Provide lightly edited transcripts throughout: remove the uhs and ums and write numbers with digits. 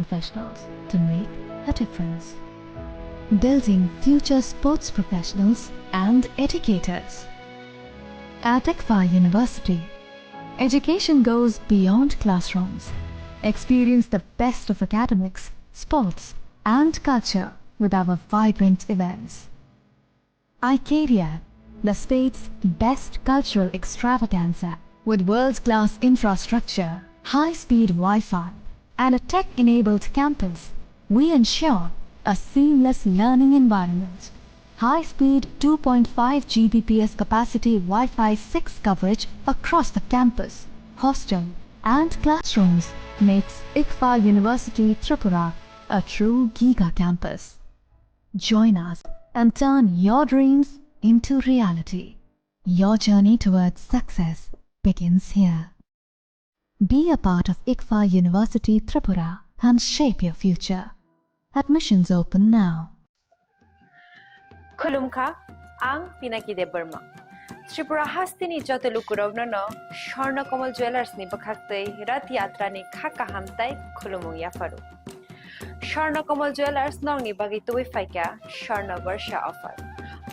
professionals to make a difference. Building future sports professionals and educators. At ICFA University, education goes beyond classrooms. Experience the best of academics, sports, and culture with our vibrant events. Icaria, the state's best cultural extravaganza, with world-class infrastructure, high-speed Wi-Fi, and a tech-enabled campus, we ensure a seamless learning environment. High-speed 2.5 Gbps capacity Wi-Fi 6 coverage across the campus, hostel, and classrooms makes ICFA University Tripura a true giga campus. Join us and turn your dreams into reality. Your journey towards success begins here. Be a part of ICFA University Tripura and shape your future. Admissions open now. Khulumkha, ang Pinakide Burma. Tripura hastini joto lukurogno no, Sharna Komal Jewelers ni bakakte, Rat Yatra ni Khaka Hamtai, Khulumung Yafaru. Sharna Komal Jewelers nong ni bagi tuwi faika, Sharna Varsha offer.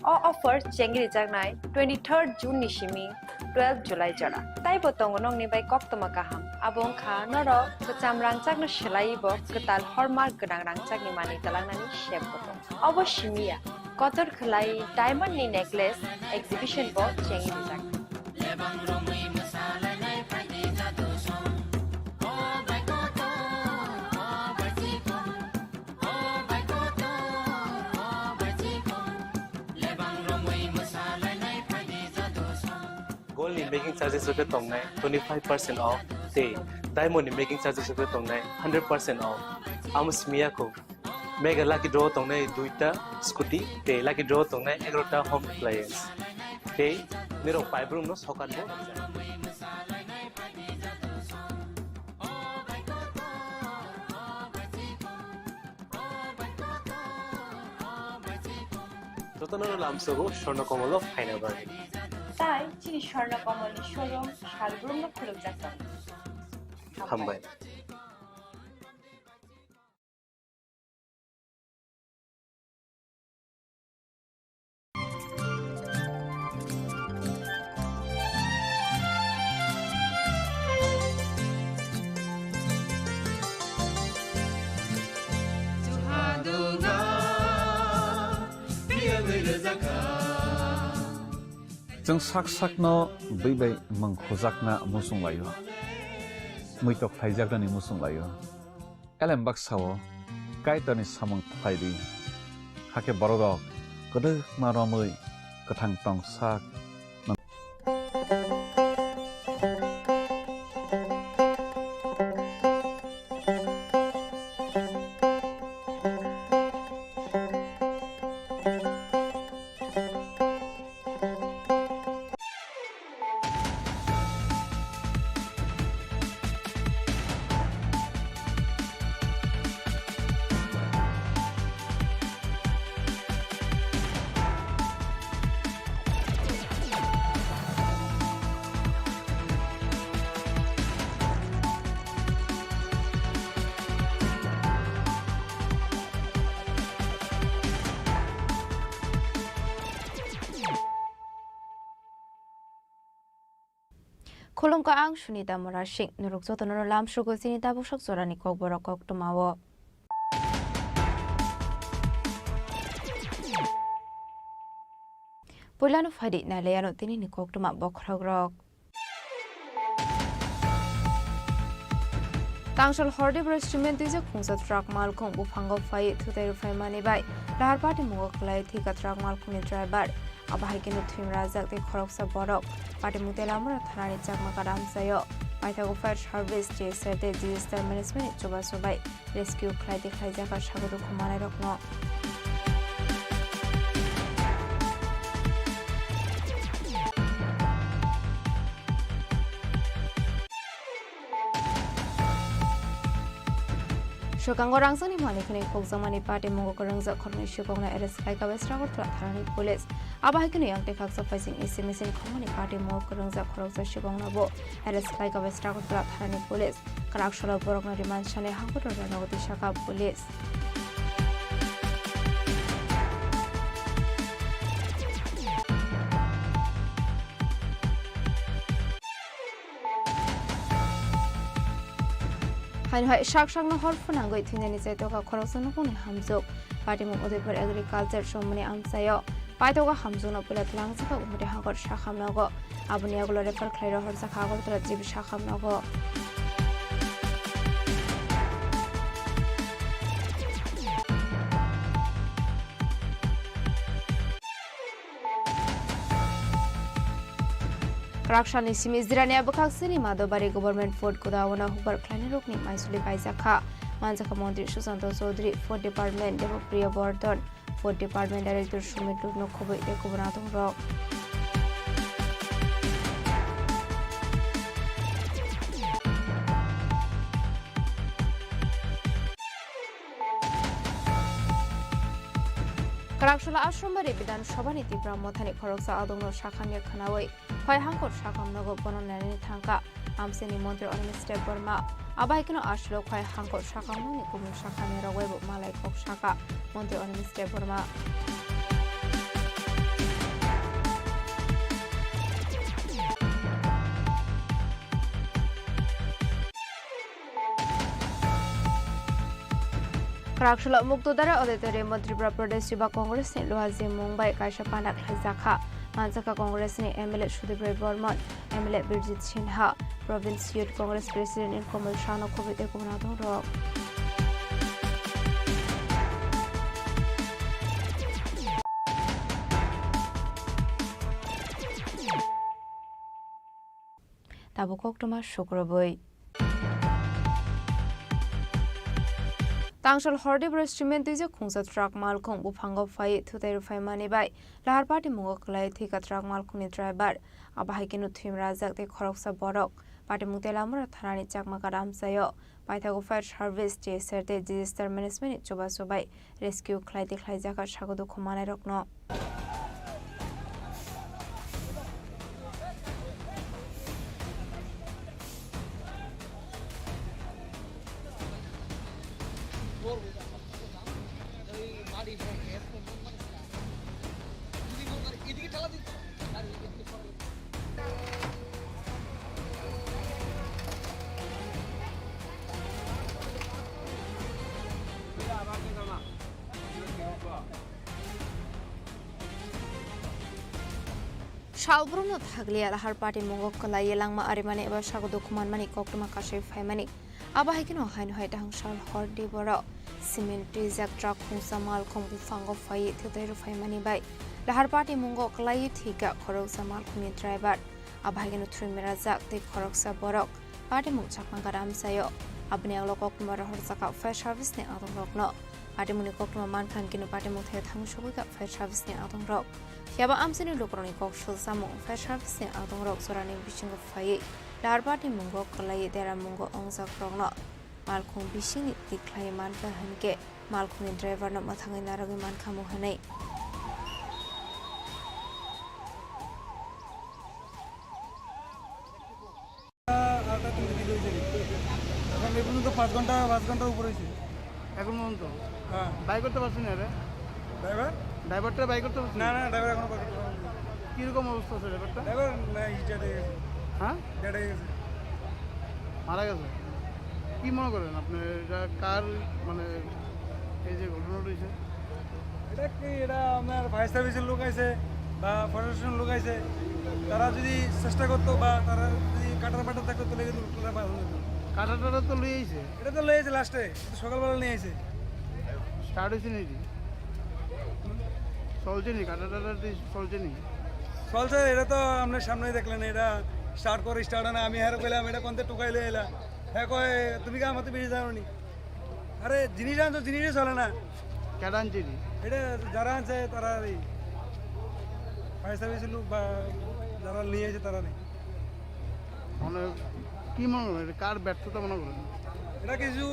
All offer Chengri Jagnai, 23rd June Nishimi, 12 July Jara. Tai botong nong ni bai kok tomakaham. Abong kha noro, kecam rangcak no shelai bo, ketal hormar gedang rangcak ni mani talang nani shep botong. Abo shimia. Kotor khalai diamond ni necklace exhibition bo chengi dijak. Gold in making charges of the tong 25% off. Day diamond in making charges of the tong 100% off. Amos miyako. Mega lucky draw tong nai duita scooty te lucky draw tong nai egrota home appliance te niro pipe room no sokan bo Totono lamso go Sharna Komalo final bagi Tai Chini Khorang Komali showroom shalbrum no khuluk jakta. Hambai Jeng sak no bai mengkhojak na musung layo. Muitok thaijak ni musung layo. Elem baksawo kaitani samung thaidi. Hake borok kodok maromui kathang tong sak. Khulumka ang Sunita Morashik nurukso tono lam shugo sinita bushak zorani Kokborok kok tumawo. Pulano fadi na leyano tini ni kok tuma bokragrok. Tangsal horde instrument is a kunsa truck malcolm bufango fai to the rufai money by. Lahar party mugok lai thika truck malcolm ni driver. Abahikin to Tim Razak the Koroksa Borok, Party Mutelamura Thanani Chakma Kadam Sayo, Maitago Fire Harvest, said the disaster management Choba Sobai, Rescue Kladi Kajaka Shagodo Kumana Rokno. Shokango Rangsani Manikani Koksamani Party Mongo Rangza Korni Shukona Eres Laika Westrago Tharani Police. Abahikani Yang Tekaks of Facing SMS in Common Party Mongo Rangza Koroksa Shukona Bo, Eres Laika Westrago Tharani Police. Karakshalo Borokna Demand Shane Hakuto Ranoti Shaka Police. Hai shak shak no hor phuna goi thine ni chaito ka khorosun ko ni hamjok party mo odepur agriculture somani amsayo paito ka hamjok no pula tlang sa ka umri hangor shakham no go abuni agulo refer khlairo hor sa khagor tra jib shakham no go Rakshani Simizrania Bakaksini Madobari Government Ford Kudawana Hubar Klanirukni Maisuli Paisaka Manzaka Montri Susanto Sodri Ford Department Devo Priya Bordon Ford Department Director Shumit Lugno Kobe Ekubanatung Rock Karakshula Ashramari Bidan Shabani Tibra Motani Koroksa Adono Shakanya Kanaway Hoi Hankot Shakam Nogo Bononani Tanka Amseni Montre on Mr. Burma Abaikino Ashlo Hoi Hankot Shakam Kumu Shakamira Web Malay Kok Shaka Montre on Mr. Burma Karakshula Muktudara Auditori Madhya Pradesh Yuva Congress ni Luhazi Mumbai Kaisha Panak Hazaka Manzaka Congress ni MLA Shudibray Burman MLA Birjit Sinha Province Youth Congress President in Komal Shano Kovite Kumanatong Rock Tabukok Toma Shukraboy Tangshal Horde Breastment is a Kunsa truck Malcolm Bupango Fai to their Faimani by Lahar Party Mugokla Tika truck Malcolm driver Abahikinu Tim Razak de Koroksa Borok Party Mutelamura Tarani Chakmakaram Sayo Paitago Fire Harvest Serte Disaster Management Chobasobai Rescue Clyde Klizaka Shagodo Kumana Rokno Shalbruno Thaglia Lahar Party Mongokala Yelangma Arimani Eba Shagodo Kuman Mani Koktuma Kashe Faimani Abahikino Hain Haitang Shal Horde Boro Cement Zak Truck Samal Kombu Fango Fai Theatre Faimani by Lahar Party Mongokala Tika Korok Samal Kuni driver Abahikino Trimira Zak de Koroksa Borok Party Mukchakmagaram Sayo Abnialo Kokmara Horsaka Fire Service Ne Adon Rockno Party Munikokma Man Kankino Party Muthe Hangshuka Fire Service Ne Adon Rock Yaba Amsini Lukroni Kokshul Samo Fire Service Ne Adon Rock Sorani Bishing of Fai Lahar Party Mongokala Dera Mungo Ongsa Krogno Malcolm Bishing Diklai Manka Hanke Malcolm driver no Matangi Naragi Mankamu Hane এখন তো 5 ঘন্টা উপরে হয়েছে এখন পর্যন্ত হ্যাঁ by করতে পারছেন না রে ড্রাইভারটা বাই করতে পারছেন না ড্রাইভার এখনো বাই করতে পারছেন কি রকম অবস্থা আছে ড্রাইভার না ইজাতে গেছে হ্যাঁ ডেটে গেছে মারা গেছে কি মনে করেন আপনি এটা কার মানে এই যে ঘটনা হয়েছে এটা আপনার ফায়ার সার্ভিসের লোক আছে বা প্রশাসন লোক আছে তারা যদি চেষ্টা করতো বা তারা যদি কাটার পাটা থাকতো তাহলে কিন্তু কাটাটা তো লয়ে আইছে এটা তো লয়ে আইছে লাস্টে সকালবেলা নিয়ে আইছে স্টার্ট হয়েছে নাকি চলছে নি কাটাটা চলছে নি চলছে এটা তো আপনার সামনেই দেখলেন এটা স্টার্ট না আমি হারে কইলাম এটা কোনতে টুকাই লয়ে এলা হ্যাঁ কয় তুমি কা মতে বেশি জানো নি আরে জিনিস আনছো জিনিসই চলে না কেডা আনছি এটা যারা আনছে তারা ফায়ার সার্ভিসের লোক বা যারা নিয়ে এসে তারা নেই মানে কি মনে করেন কার ব্যর্থতা মনে করেন এটা কিছু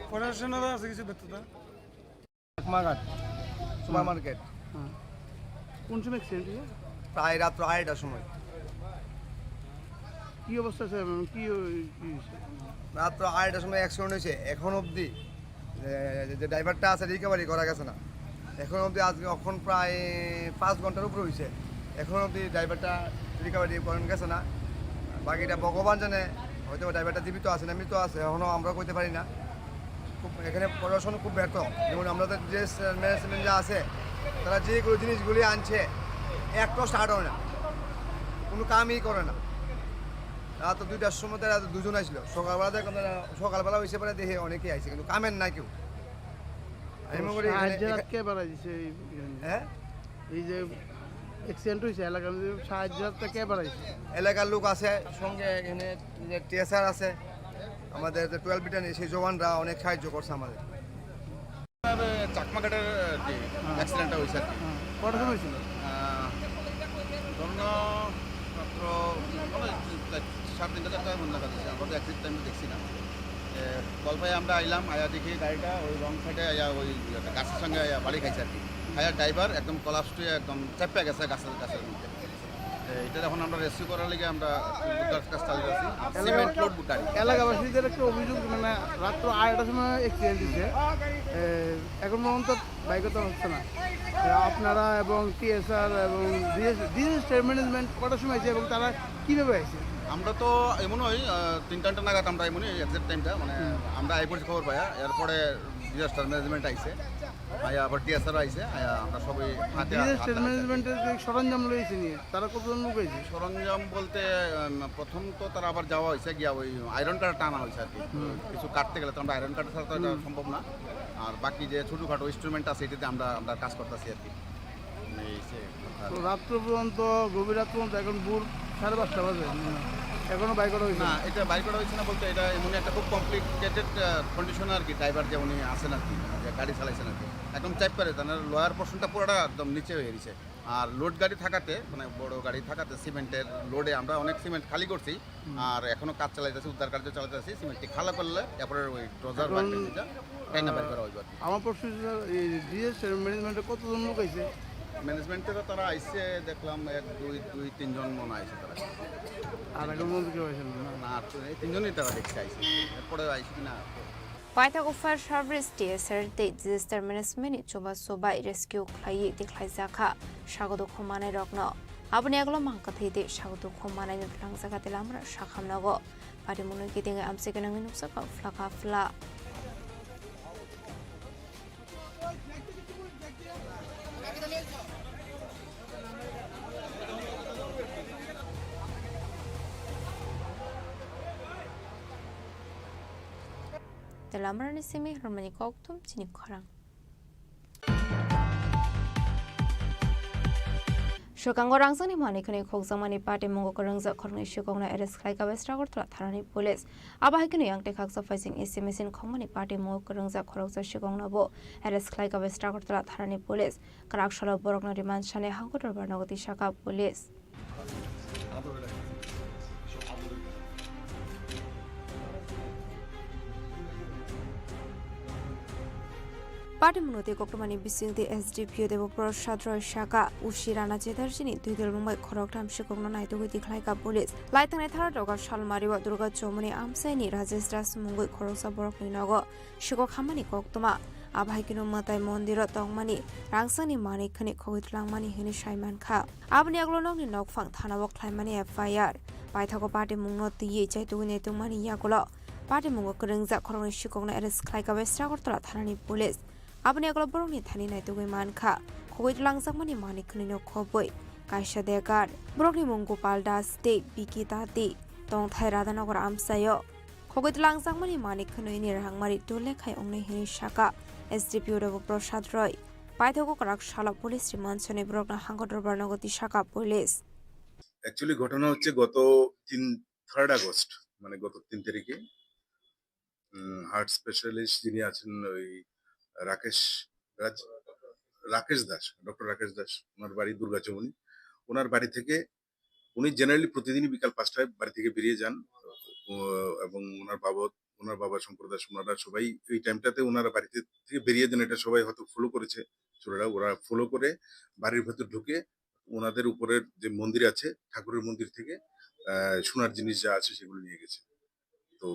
প্রশাসনেরও আছে কিছু ব্যর্থতা। মাঘাট সুপার মার্কেট কোন সময় অ্যাক্সিডেন্ট হয়েছে? প্রায় রাত্র 2:30টার সময়। কি অবস্থা আছে কি হয়েছে? রাত্র 2:30টার সময় অ্যাক্সিডেন্ট হয়েছে। এখন অবধি যে ড্রাইভারটা আছে রিকভারি করা গেছে না। এখন অবধি আজকে এখন প্রায় 5 ঘন্টার উপরে হয়েছে। এখন অবধি ড্রাইভারটা রিকভারি করেন গেছে না। বাকিটা ভগবান জানে, হয়তো ড্রাইভারটা জীবিত আছে না মৃত আছে, এখনও আমরা কইতে পারি না। খুব এখানে প্রশাসন খুব ব্যর্থ। যেমন আমাদের যে ম্যানেজমেন্ট যা আছে তারা যেগুলো জিনিসগুলি আনছে একটাও স্টার্ট হয় না, কোনো কামই করে না। রাত 2টার সময় তারা 2জন আসলো। সকালবেলা হয়েছে পরে দেখে অনেকেই আইছে, কিন্তু কামের নাই কেউ। আমি মনে করি কে বাড়াই দিছে হ্যাঁ এই যে অ্যাক্সিডেন্ট হয়েছে এলাকার মধ্যে সাহায্যটা কে বাড়াইছে? এলাকার লোক আছে, সঙ্গে এখানে যে টিএসআর আছে, আমাদের যে 12 ব্যাটালিয়ন সেই জওয়ানরা অনেক সাহায্য করছে আমাদের। চাকমাঘাটের অ্যাক্সিডেন্টটা হয়েছে আর কি। কটার সময় ছিল? ধরুন মাত্র 3:30 4টা মনে দেখা যাচ্ছে। আমরা তো অ্যাক্সিডেন্ট টাইমে দেখছি না। কল পাই আমরা আইলাম, আয়া দেখি গাড়িটা ওই রং সাইডে আয়া ওই গাছের সঙ্গে আয়া বাড়ি খাইছে আর কি। আয়া ড্রাইভার একদম কলাপস হয়ে একদম চেপে গেছে গাছের মধ্যে। এটা যখন আমরা রেস্কিউ করার লেগে আমরা কাজ চালিয়ে আছি। সিমেন্ট লোড গাড়ি। এলাকাবাসীদের একটা অভিযোগ, মানে রাত্র 2:30টার সময় অ্যাক্সিডেন্ট হয়েছে, এখন পর্যন্ত বাইকতা হচ্ছে না। আপনারা এবং টিএসআর এবং ডিএসআর ম্যানেজমেন্ট কটার সময় আছে এবং তারা কীভাবে আছে? আমরা তো এমন হয় 3টা নাগাদ আমরা এমনই এক্সাক্ট টাইমটা মানে আমরা আইপোর্ট খবর পাইয়া, এরপরে ডিজাস্টার ম্যানেজমেন্ট আইছে, আয়া আবার টিএসআর আইছে, আয়া আমরা সবাই হাতে ডিজাস্টার ম্যানেজমেন্টের যে সরঞ্জাম রয়েছে নিয়ে তারা কতজন লোক হয়েছে? সরঞ্জাম বলতে প্রথম তো তারা আবার যাওয়া হয়েছে গিয়া ওই আয়রন কার্ড টানা হয়েছে আর কি। কিছু কাটতে গেলে তো আমরা আয়রন কার্ড ছাড়া তো এটা সম্ভব না। আর বাকি যে ছোটোখাটো ইনস্ট্রুমেন্ট আছে এটাতে আমরা কাজ করতেছি আর কি। তো রাত্র পর্যন্ত, গভীর রাত পর্যন্ত, এখন ভোর 5:30 বাজে, এখনো বাইক করা হয়েছে না। এটা বাইক করা হয়েছে না বলতে এটা এমনি একটা খুব কমপ্লিকেটেড কন্ডিশন আর কি। ড্রাইভার যে উনি আসেন আর কি, যে গাড়ি চালাইছেন আর কি, একদম চাপ পারে তার লোয়ার পোর্শনটা পুরোটা একদম নিচে হয়ে গেছে। আর লোড গাড়ি থাকাতে মানে বড় গাড়ি থাকাতে সিমেন্টের লোডে আমরা অনেক সিমেন্ট খালি করছি। আর এখনো কাজ চালাইতেছি, উদ্ধার কার্য চালাইতেছি। সিমেন্টটি খালা করলে এরপরে ওই ট্রজার টাইনা বের করা হইব আর কি। আমার প্রশ্ন ডিজাস্টার ম্যানেজমেন্টে কতজন লোক আছে? ম্যানেজমেন্টেরও তারা আইসে দেখলাম 1 2 2 3 জন মনে আইসে তারা। আর এখন পর্যন্ত কেউ আসেন না? না, আর এই 3জনই তারা দেখতে আইসে, এরপরে আইসে কিনা। Paithago Fire Service TSR Disaster Management Choba Sobai Rescue Klai Diklaizaka Shagodo Khomane Rogno Abni Aglo Mankathide Shagodo Khomane Langzaka Telamra Shakhamnago Padimuno Kiting Amsekanang Nusaka Flaka Fla Telamra Simi Hermani Koktum Chini Khorang Shokango Rangsani Manikani Koksamani Party Mongo Karangza Korni Shukona Eres Klaika Westrago Tharani Police Abahikani Yang Tekak sufficing SMS in Komani Party Mongo Karangza Koroksa Shukona Bo Eres Klaika Westrago Tharani Police Karakshalo Borokno Demand Shane Hankotor Barnagoti Shaka Police Party Munote Kokmani Bising the SDP Devo Prashad Roy Shaka, Ushirana Jedarjini, Tudel Mumbai Koroktam Shikona Night with the Klaika Police. Light and Tharadoga Shalmariwa Durga Chomani Amsani, Razestras Mungu Korosa Borokinago, Shikokamani Koktoma, Abhakino Matai Mondira Tongmani, Rangsani Mani Kaniko with Langmani Hini Shaiman Ka, Abniaglono Nok Fang Tanawok Climani FIR, Paithago Party Mungo the Yacha to Netumani Yagola, Party Mungo Kurangza Koroni Shikona Eres Klaika Westrago Tharani Police. Abni aglo boroni thani nai tugai manka khoi langsak mani manik khunino khoboi kaisha degar boroni mongopal das te bikita te tong thai radanagar amsayo khoi langsak mani manik khunoi ni rangmari tole khai ongne hini shaka SDP Devo Prashad Roy Paithago Karak Shala Police Remand Sone Borokna Hangotor Barnagoti Shaka Police actually ঘটনা হচ্ছে গত 3 August মানে গত 3 তারিখে heart specialist যিনি আছেন ওই Rakesh Das, doctor Rakesh Das, ওনার বাড়ি দুর্গাচমনি। ওনার বাড়ি থেকে উনি জেনারেলি প্রতিদিনই বিকাল 5টায় বাড়ি থেকে বেরিয়ে যান এবং ওনার বাবদ ওনার বাবা শঙ্কর দাস, ওনারা সবাই এই টাইমটাতে ওনারা বাড়িতে থেকে বেরিয়ে দেন, এটা সবাই হয়তো ফলো করেছে চোরেরা। ওরা ফলো করে বাড়ির ভেতর ঢুকে ওনাদের উপরের যে মন্দির আছে, ঠাকুরের মন্দির থেকে সোনার জিনিস যা আছে সেগুলো নিয়ে গেছে। তো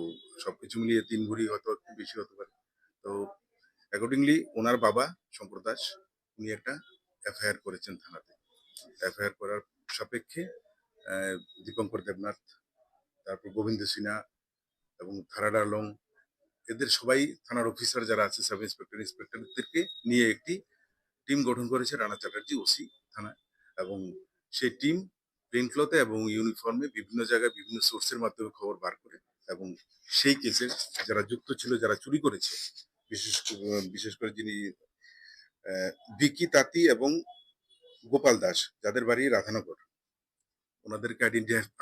সবকিছু মিলিয়ে 3 ভরি হয়তো একটু বেশি হতে পারে। তো অ্যাকর্ডিংলি ওনার বাবা শঙ্কর দাস উনি একটা এফআইআর করেছেন থানাতে। এফআইআর করার সাপেক্ষে দীপঙ্কর দেবনাথ, তারপর গোবিন্দ সিনহা এবং থারাড আলং, এদের সবাই থানার অফিসার যারা আছে, সাব ইন্সপেক্টর, ইন্সপেক্টরদেরকে নিয়ে একটি টিম গঠন করেছে রানা চ্যাটার্জি ওসি থানা। এবং সেই টিম প্লেন ক্লথে এবং ইউনিফর্মে বিভিন্ন জায়গায় বিভিন্ন সোর্সের মাধ্যমে খবর বার করে এবং সেই কেসে যারা যুক্ত ছিল, যারা চুরি করেছে, বিশেষ করে যিনি বিকি তাঁতি এবং গোপাল দাস, যাদের বাড়ি রাধানগর, ওনাদেরকে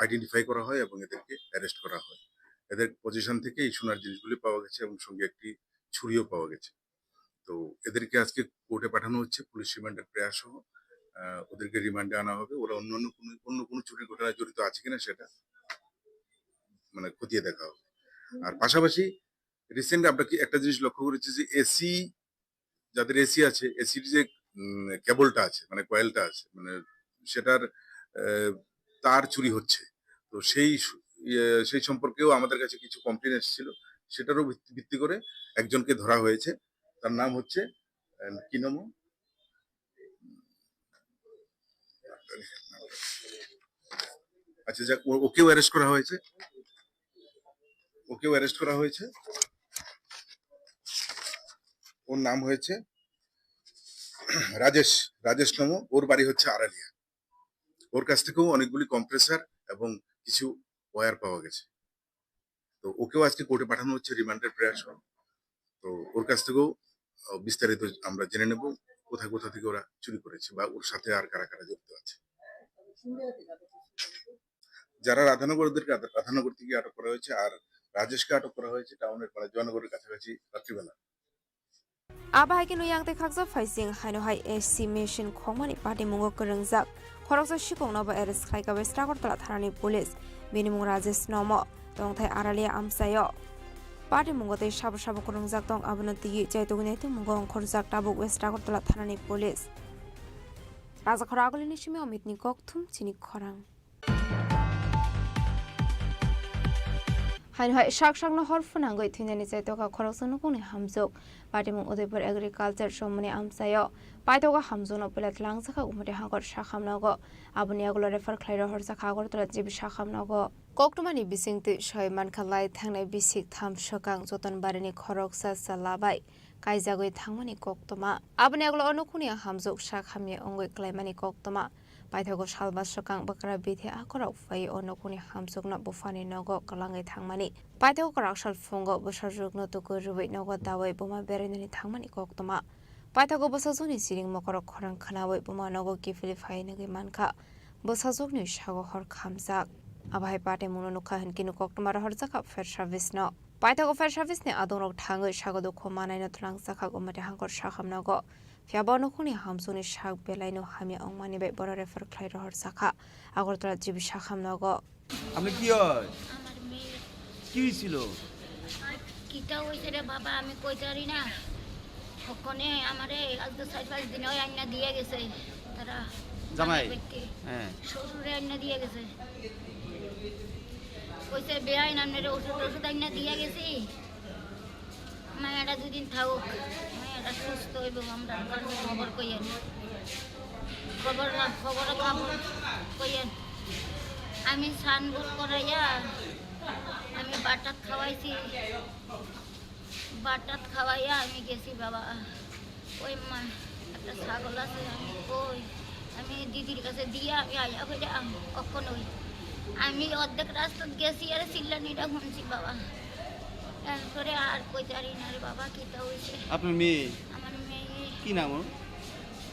আইডেন্টিফাই করা হয় এবং এদেরকে অ্যারেস্ট করা হয়। এদের পজিশন থেকে এই সোনার জিনিসগুলি পাওয়া গেছে এবং সঙ্গে একটি ছুরিও পাওয়া গেছে। তো এদেরকে আজকে কোর্টে পাঠানো হচ্ছে পুলিশ রিমান্ডের প্রয়াস সহ। ওদেরকে রিমান্ডে আনা হবে। ওরা অন্য কোনো চুরির ঘটনায় জড়িত আছে কিনা সেটা মানে খতিয়ে দেখা হবে। আর পাশাপাশি রিসেন্ট আমরা কি একটা জিনিস লক্ষ্য করেছি যে এসি, যাদের এসি আছে, এসির যে কেবলটা আছে মানে কয়েলটা আছে, মানে সেটার তার চুরি হচ্ছে। তো সেই সম্পর্কেও আমাদের কাছে কিছু কমপ্লেন এসেছিল, সেটারও ভিত্তি করে একজনকে ধরা হয়েছে। তার নাম হচ্ছে কি নাম, আচ্ছা যাক, ওকেও অ্যারেস্ট করা হয়েছে। ওর নাম হয়েছে রাজেশ নম, ওর বাড়ি হচ্ছে আড়ালিয়া। ওর কাছ থেকেও অনেকগুলি কম্প্রেসার এবং কিছু ওয়্যার পাওয়া গেছে। তো ওকেও আজকে কোর্টে পাঠানো হচ্ছে রিমান্ডের প্রয়াস। তো ওর কাছ থেকেও বিস্তারিত আমরা জেনে নেব কোথা থেকে ওরা চুরি করেছে বা ওর সাথে আর কারা কারা জড়িত আছে। যারা রাধানগর থেকে আটক করা হয়েছে, আর রাজেশকে আটক করা হয়েছে টাউনের মানে জয়নগরের কাছাকাছি রাত্রিবেলা। Abahai yang te khakza faising haino hai estimation khomani party mungo kerengjak khoroksa shikong no ba eres khlaika be strakor tala tharani police binimung rajesh nomo tong thai aralia amsayo party mungo te sab kerengjak tong abno tigi jaitogune te mungo khorjak tabuk be strakor tala tharani police raja khoragoli nishime omitni kokthum chini khorang haino hai shak no horfunangoi thunani jaitoka khoroksa no kone hamjok Patimung Udaipur Agriculture Shomani Amsayo, Paitoga Hamzono Pilat Langsaka Umade Hangor Shahamnago, Abuniago refer Clairo Horsakagor to Jib Shahamnago. Koktumani Bisingti Shoyman Kalai Tangna Bisik Tam Shokang Zotan Barini Koroksa Salabai, Kaizagui Tangmani Koktoma, Abuniago Onokunia Hamzok Shakhami Ongwe Clemani Koktoma, Paitogo Shalva Shokang Bakara Biti Akora Fay Onokuni Hamzok not Bufani Nogo Kalangai Tangmani. Paitogo Rakshal Fungo Bushajug no to go Nogo Daway Buma Berini Tangmani Koktoma. Paitogo Busazuni sitting Mokoro Koran Kanawe Buma Nogo Kifili Fainagi Manka, Busazugni Shago Hor Kamzak. Abai Pate Munuka and Kinu Koktoma Horzaka Fair Service no. Paitogo Fair Service ne Adonok Tango Shago do Komana and Langsaka Gomate Hangor Shaham Nogo. Fiabono Kuni Hamsuni Shag Belaino Hamia on Mani Bora refer Clairo Horsaka, Agotra Jibi Shaham Nogo. আপনি কি হয় কি ছিল কিটা হইছে রে বাবা আমি কই জানি না ওখানে আমারে আজ 4-5 দিন হয় আইনা দিয়ে গেছে তারা জামাই হ্যাঁ শ্বশুরে আইনা দিয়ে গেছে কইছে বেআইন আমনে ওষুধ আইনা দিয়ে গেছি মায়েরা দুদিন থাকুক মায়েরা সুস্থ হইব আমরা খবর কইয়েন খবর কইয়েন আমি সানগুল করাইয়া আমি বাটাত খাওয়াইয়া আমি গেছি বাবা ওই মা একটা ছাগল আছে আমি কই আমি দিদির কাছে দিয়া আমি আয়া হয়ে কখনোই আমি অর্ধেক রাস্তা গেছি আর চিল্লানিটা শুনছি বাবা তারপরে আর কই জানি না রে বাবা কিটা হইছে আপনার মেয়ে আমার মেয়ে কি নাম ওর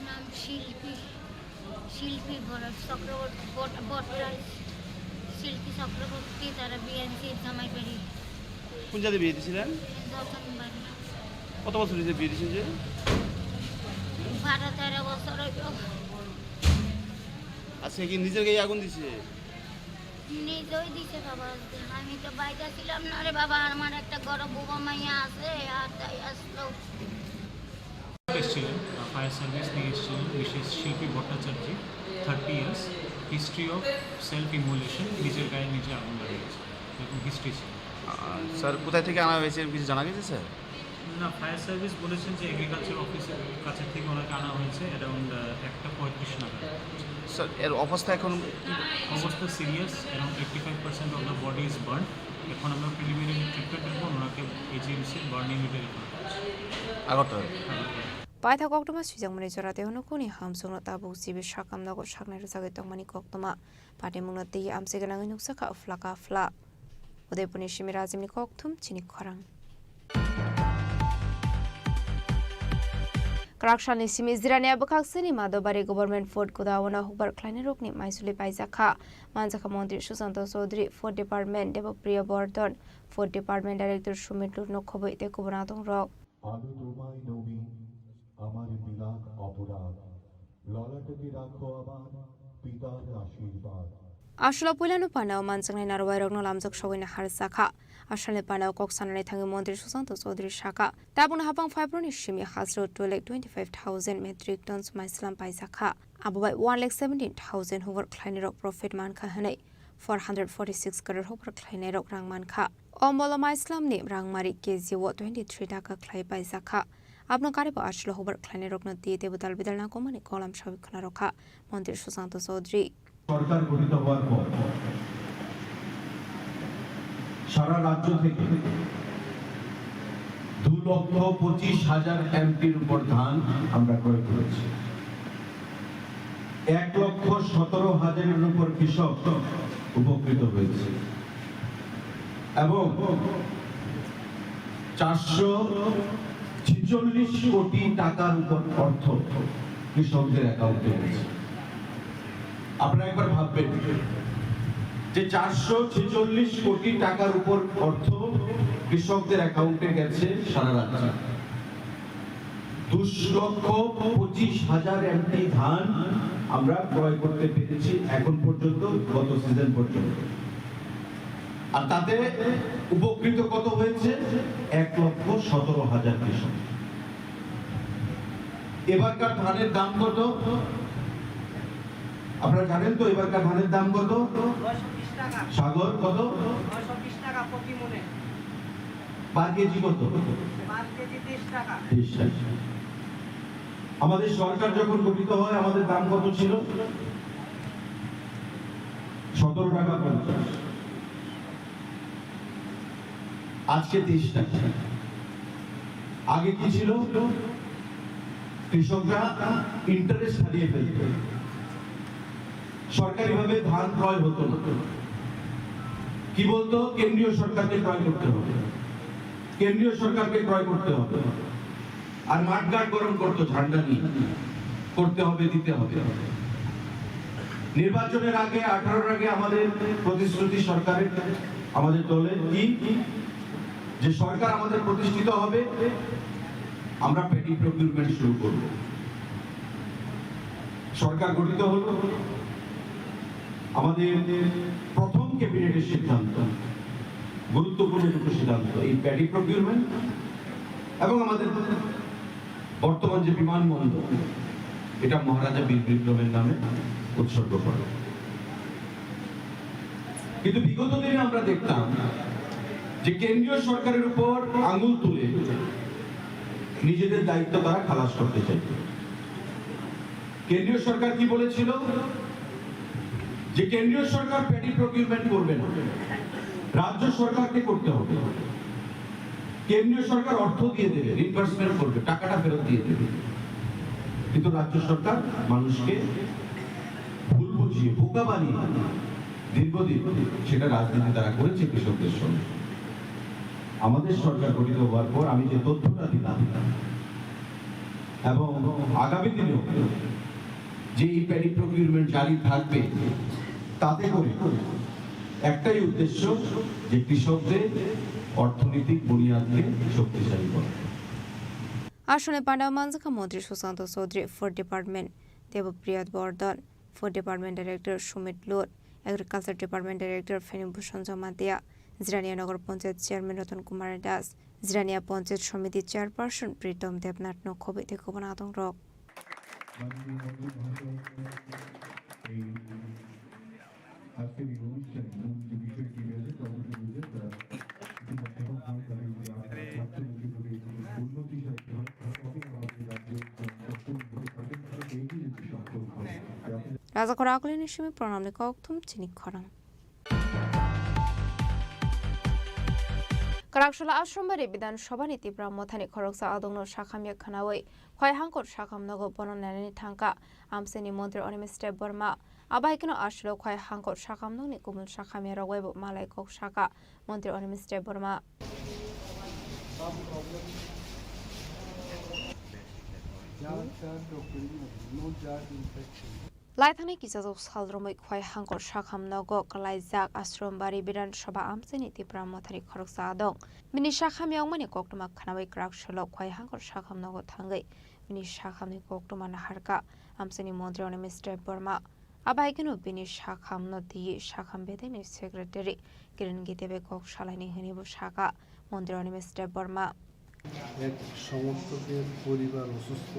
নাম শিল্পী চক্রবর্তী শিল্পী চক্রবর্তী তারা বিয়ে দিয়েছে জামাই বাড়ি কোন জায়গায় বিয়ে দিয়েছিলেন কত বছর হয়েছে বিয়ে দিয়েছেন যে 12-13 বছর হইল আজকে কি নিজের গায়ে আগুন দিছে নিজেই দিছে বাবা, আমি তো বাইরে ছিলাম না রে বাবা, আমার একটা বড় বোবা মাইয়া আছে আর তাই আসলো। এসেছিলেন ফায়ার সার্ভিস নিয়ে এসেছিলেন বিশেষ Shilpi Bhattacharya, 30 years, history of self immolation, নিজের গায়ে নিজে আগুন লাগিয়েছে, এরকম হিস্ট্রি ছিল। স্যার কোথায় থেকে আনা হয়েছে কিছু জানা গেছে স্যার? না, ফায়ার সার্ভিস বলেছেন যে এগ্রিকালচার অফিসের কাছে থেকে ওনাকে আনা হয়েছে অ্যারাউন্ড 1:35 নাগাদ। স্যার এর অবস্থা এখন অবস্থা serious, around 85% of the body is burn. এখন আমরা প্রিলিমিনারি ট্রিটমেন্টের পর ওনাকে এজিএমসি বার্নিং ইউনিটে রেফার করছি। Agartala Paithak Oktoma Sujangmani Jorate Honokuni Hamsung Tabu Sibi Shakam Nago Shakna Rizagi Tongmani Koktoma Pate Munati Amseganang Nuksaka Flaka Fla Udepuni Shimirazimni Koktum Chini Khorang Krakshani Simi Zirani Abakak Sini Madobari Government Ford Kudawana Hubar Kleine Rokni Maisuli Paizaka Manzaka Montri Susanto Sodri Ford Department Debo Priya Bordon Ford Department Director Shumit Lurno Khobo Ite Kubonatong Rok আমি তোমায় নবী আমার বিলাপ অপরাধ ললাটকে রাখো আমার পিতার আশীর্বাদ Ashla Pulanu Panau Mansang Narway Lamzak Showin Harsaka Ashale Panau Koksanane Tangi Montri Susanto Sodri Shaka Tabun Hapang Fibroni Shimi has road to like 25,000 metric tons Maislam Paisaka Abu 1,17,000 who were Kleinero Profit Man Kahane 446 crore Hooper Kleinero Rangmanka Ombola Maislam name Rangmari Kezi 23 Daka Klai Paisaka Abno Karibo Ashlo Hooper Kleinero Nati Debutal Vidalna Komani Kolam Shavikanaroka Montri Susanto Sodri সরকার গঠিত হওয়ার পর সারা রাজ্য থেকে 2,25,000 এমপির উপর ধান আমরা ক্রয় করেছি 1,17,000 এর উপর কৃষক উপকৃত হয়েছে এবং 446 কোটি টাকার উপর অর্থ কৃষকদের অ্যাকাউন্টে গেছে আপনারা একবার ভাববেন যে 446 কোটি টাকার উপর অর্থ কৃষকদের অ্যাকাউন্টে গেছে সারা রাজ্যে 2,25,000 এমটি ধান আমরা ক্রয় করতে পেরেছি এখন পর্যন্ত গত সিজন পর্যন্ত আর তাতে উপকৃত কত হয়েছে 1,17,000 কৃষক এবারকার ধানের দাম কত আপনারা জানেন তো এবারকার ধানের দাম কত 920 টাকা সাগর কত 920 টাকা প্রতি মনে পার কেজি কত পার কেজি 30 টাকা 30 টাকা আমাদের সরকার যখন গঠিত হয় আমাদের দাম কত ছিল 17 টাকা 50 আজকে 30 টাকা আগে কি ছিল কৃষকরা ইন্টারেস্ট হারিয়ে ফেলত সরকারিভাবে ধান ক্রয় হতো না কি বলতো কেন্দ্রীয় সরকারকে ক্রয় করতে হবে কেন্দ্রীয় সরকারকে ক্রয় করতে হবে আর মাঠঘাট গরম করতো ঝান্ডা নিয়ে করতে হবে দিতে হবে নির্বাচনের আগে 18 আগে আমাদের প্রতিশ্রুতি সরকারের আমাদের দলের কি যে সরকার আমাদের প্রতিষ্ঠিত হবে আমরা পেটি প্রকিউরমেন্ট শুরু করব সরকার গঠিত হলো আমাদের প্রথম ক্যাবিনেটের সিদ্ধান্ত গুরুত্বপূর্ণ দুটো সিদ্ধান্ত এই প্যাডি প্রকিউরমেন্ট এবং আমাদের বর্তমান যে বিমানবন্দর এটা মহারাজা বীর বিক্রমের নামে উৎসর্গ করা কিন্তু বিগত দিনে আমরা দেখতাম যে কেন্দ্রীয় সরকারের উপর আঙুল তুলে নিজেদের দায়িত্ব তারা খালাস করতে চাইত কেন্দ্রীয় সরকার কি বলেছিল যে কেন্দ্রীয় সরকার প্যাডি প্রকিউরমেন্ট করবে না রাজ্য সরকারকে করতে হবে কেন্দ্রীয় সরকার অর্থ দিয়ে দেবে রিইম্বার্সমেন্ট করবে টাকাটা ফেরত দিয়ে দেবে কিন্তু রাজ্য সরকার মানুষকে ভুল বুঝিয়ে বোকা বানিয়ে দীর্ঘদিন সেটা রাজনীতি তারা করেছে কৃষকদের সঙ্গে আমাদের সরকার গঠিত হওয়ার পর আমি যে তথ্যটা দিলাম এবং আগামী দিনেও যে এই প্যাডি প্রকিউরমেন্ট জারি থাকবে তাতে করে একটাই উদ্দেশ্য যে কৃষকদের অর্থনৈতিক বুনিয়াদকে শক্তিশালী করা Ashone Pandau Manzaka Montri Susanto Sodri for Department Devopriya Bordon for Department Director Shumit Lur agriculture department director Phanibhushan Jamatia Jirania Nagar panchayat chairman Ratan Kumar Das Jirania panchayat samiti chairperson Pritam Debnath নখবে দেখুবন আদং রক রাজা খরা আকলিনের সময় প্রণাম নিকথম চিনি খরাং কারাকশলা আশ্রমবাড়ি বিধানসভা নীতি ব্রাহ্মথানি খরকসা আদংনো শাখামিয়া খানাওই খয়হাঙ্কর শাখামনগ বননানি থাঙ্কা আমসেনি মন্ত্রী অনিমিস্টে বর্মা আবাইকেন আসলো খয়হাঙ্কর শাখামনগনি কুমুল শাখামিয়া রগওয়েব মালাই কক শাখা মন্ত্রী অনিমিস্টে বর্মা লাইথানাই কিসাজौ सालद्रमै खयहांकर शाखामनग कलाइजाक आश्रमबारि विधानसभा आमसेनि ब्राह्मथानि खरकसा दं बिनि शाखामियाव माने कक्टमा खानाबै क्राकसल खयहांकर शाखामनग थांगै बिनि शाखामनि कक्टमा नाहारका आमसेनि मन्त्रि अनिमिस्टे बर्मा आबाइकेनो बिनि शाखामनो दि शाखाम बेदेनि सेक्रेटारि किरण गीतेबे कक सालायनि हनिबो शाखा मन्त्रि अनिमिस्टे बर्मा एक समर्थकेर परिवार असुस्थ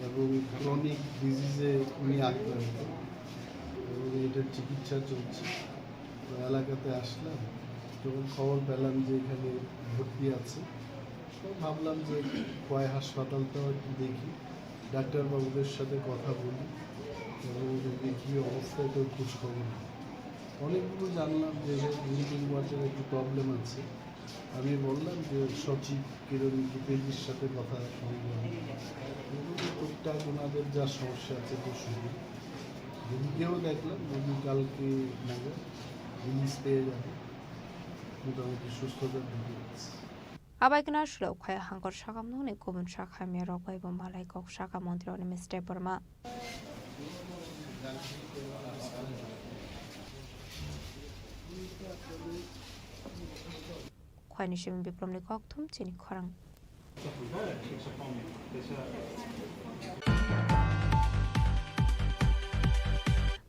এবং ক্রনিক ডিজিজে উনি আক্রান্ত এবং এটার চিকিৎসা চলছে তো এলাকাতে আসলাম যখন খবর পেলাম যে এখানে ভর্তি আছে তো ভাবলাম যে কয় হাসপাতালটাও একটু দেখি ডাক্তারবাবুদের সাথে কথা বলি এবং দেখি অবস্থাটাও খোঁজখবর অনেকগুলো জানলাম যে ব্লিডিং ওয়াটার একটু প্রবলেম আছে আমি বললাম যে সচিব কিরণ গীতেজির সাথে কথা বললাম টুকটাক ওনাদের যা সমস্যা আছে তো শুনি রোগীকেও দেখলাম রোগী কালকে নাগাদ রিলিজ পেয়ে যাবে মোটামুটি সুস্থতার দিকে আছে আবাইকেনা আসলো খয়হাঙ্কর শাখামনগনি কুমুল শাখামিয়া রগওয়েব মালাই কক শাখা মন্ত্রী অনিমিস্টে বর্মা খয়নিশিম বিপ্লবনি ককথম চিনি খরাং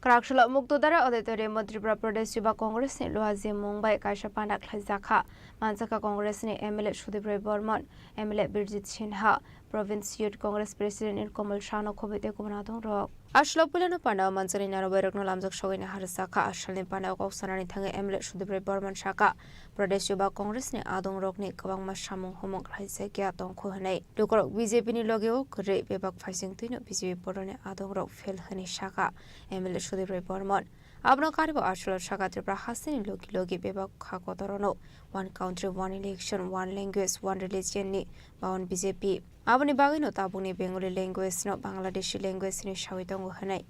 क्राकशला मुक्तोदारा अध्यतरे मध्य प्रदेश युवा कांग्रेस ने लोहाजी मुंबई कायशा पांडा खलाइजाखा मानसाका कांग्रेस ने MLA Sudip Barman MLA Birjit Sinha province youth Congress president इनकमल शाह खबिते कुमनादों रक आशलो पुलानो पांडा मानसनी नारबाय रकनो लामजक सगैना हारसाखा आशलनि पांडा कक्सनानि थाङे एमएलए सुदीप बर्मन शाखा प्रदेश युवा कांग्रेस ने आदों रकनि गोबां सामुं हमक खलाइजाखिया दंखो हनै दुकरक बीजेपी नि लगेओ गरे बेबाक फाइसिं तुइनो बीजेपी बरनि आदों रक फेल हनै शाखा एमएलए सुदीप बर्मन आपनो कार्य आशल शाखा त्रिपुरा हासिनी लोगी लोगी बेबाक खाकोतरनो one country one election one language one religion नि बावन बीजेपी আপনি বাগিনো তাবুনি বেঙ্গলি ল্যাঙ্গুয়েজ ন বাংলাদেশি ল্যাঙ্গুয়েজ নি সাহিত্যঙ্গ হনাই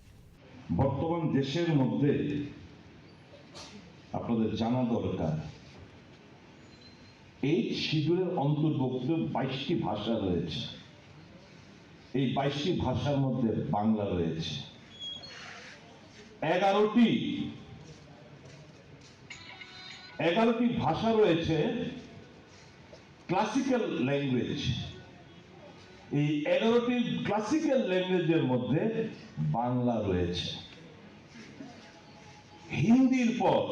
বর্তমান দেশের মধ্যে আপনাদের জানা দরকার এই শিডিউলের অন্তর্ভুক্ত 22টি ভাষা রয়েছে এই 22টি ভাষার মধ্যে বাংলা রয়েছে 11টি ভাষা রয়েছে ক্লাসিক্যাল ল্যাঙ্গুয়েজ এই 11টি ক্লাসিক্যাল ল্যাঙ্গুয়েজের মধ্যে বাংলা রয়েছে হিন্দির পর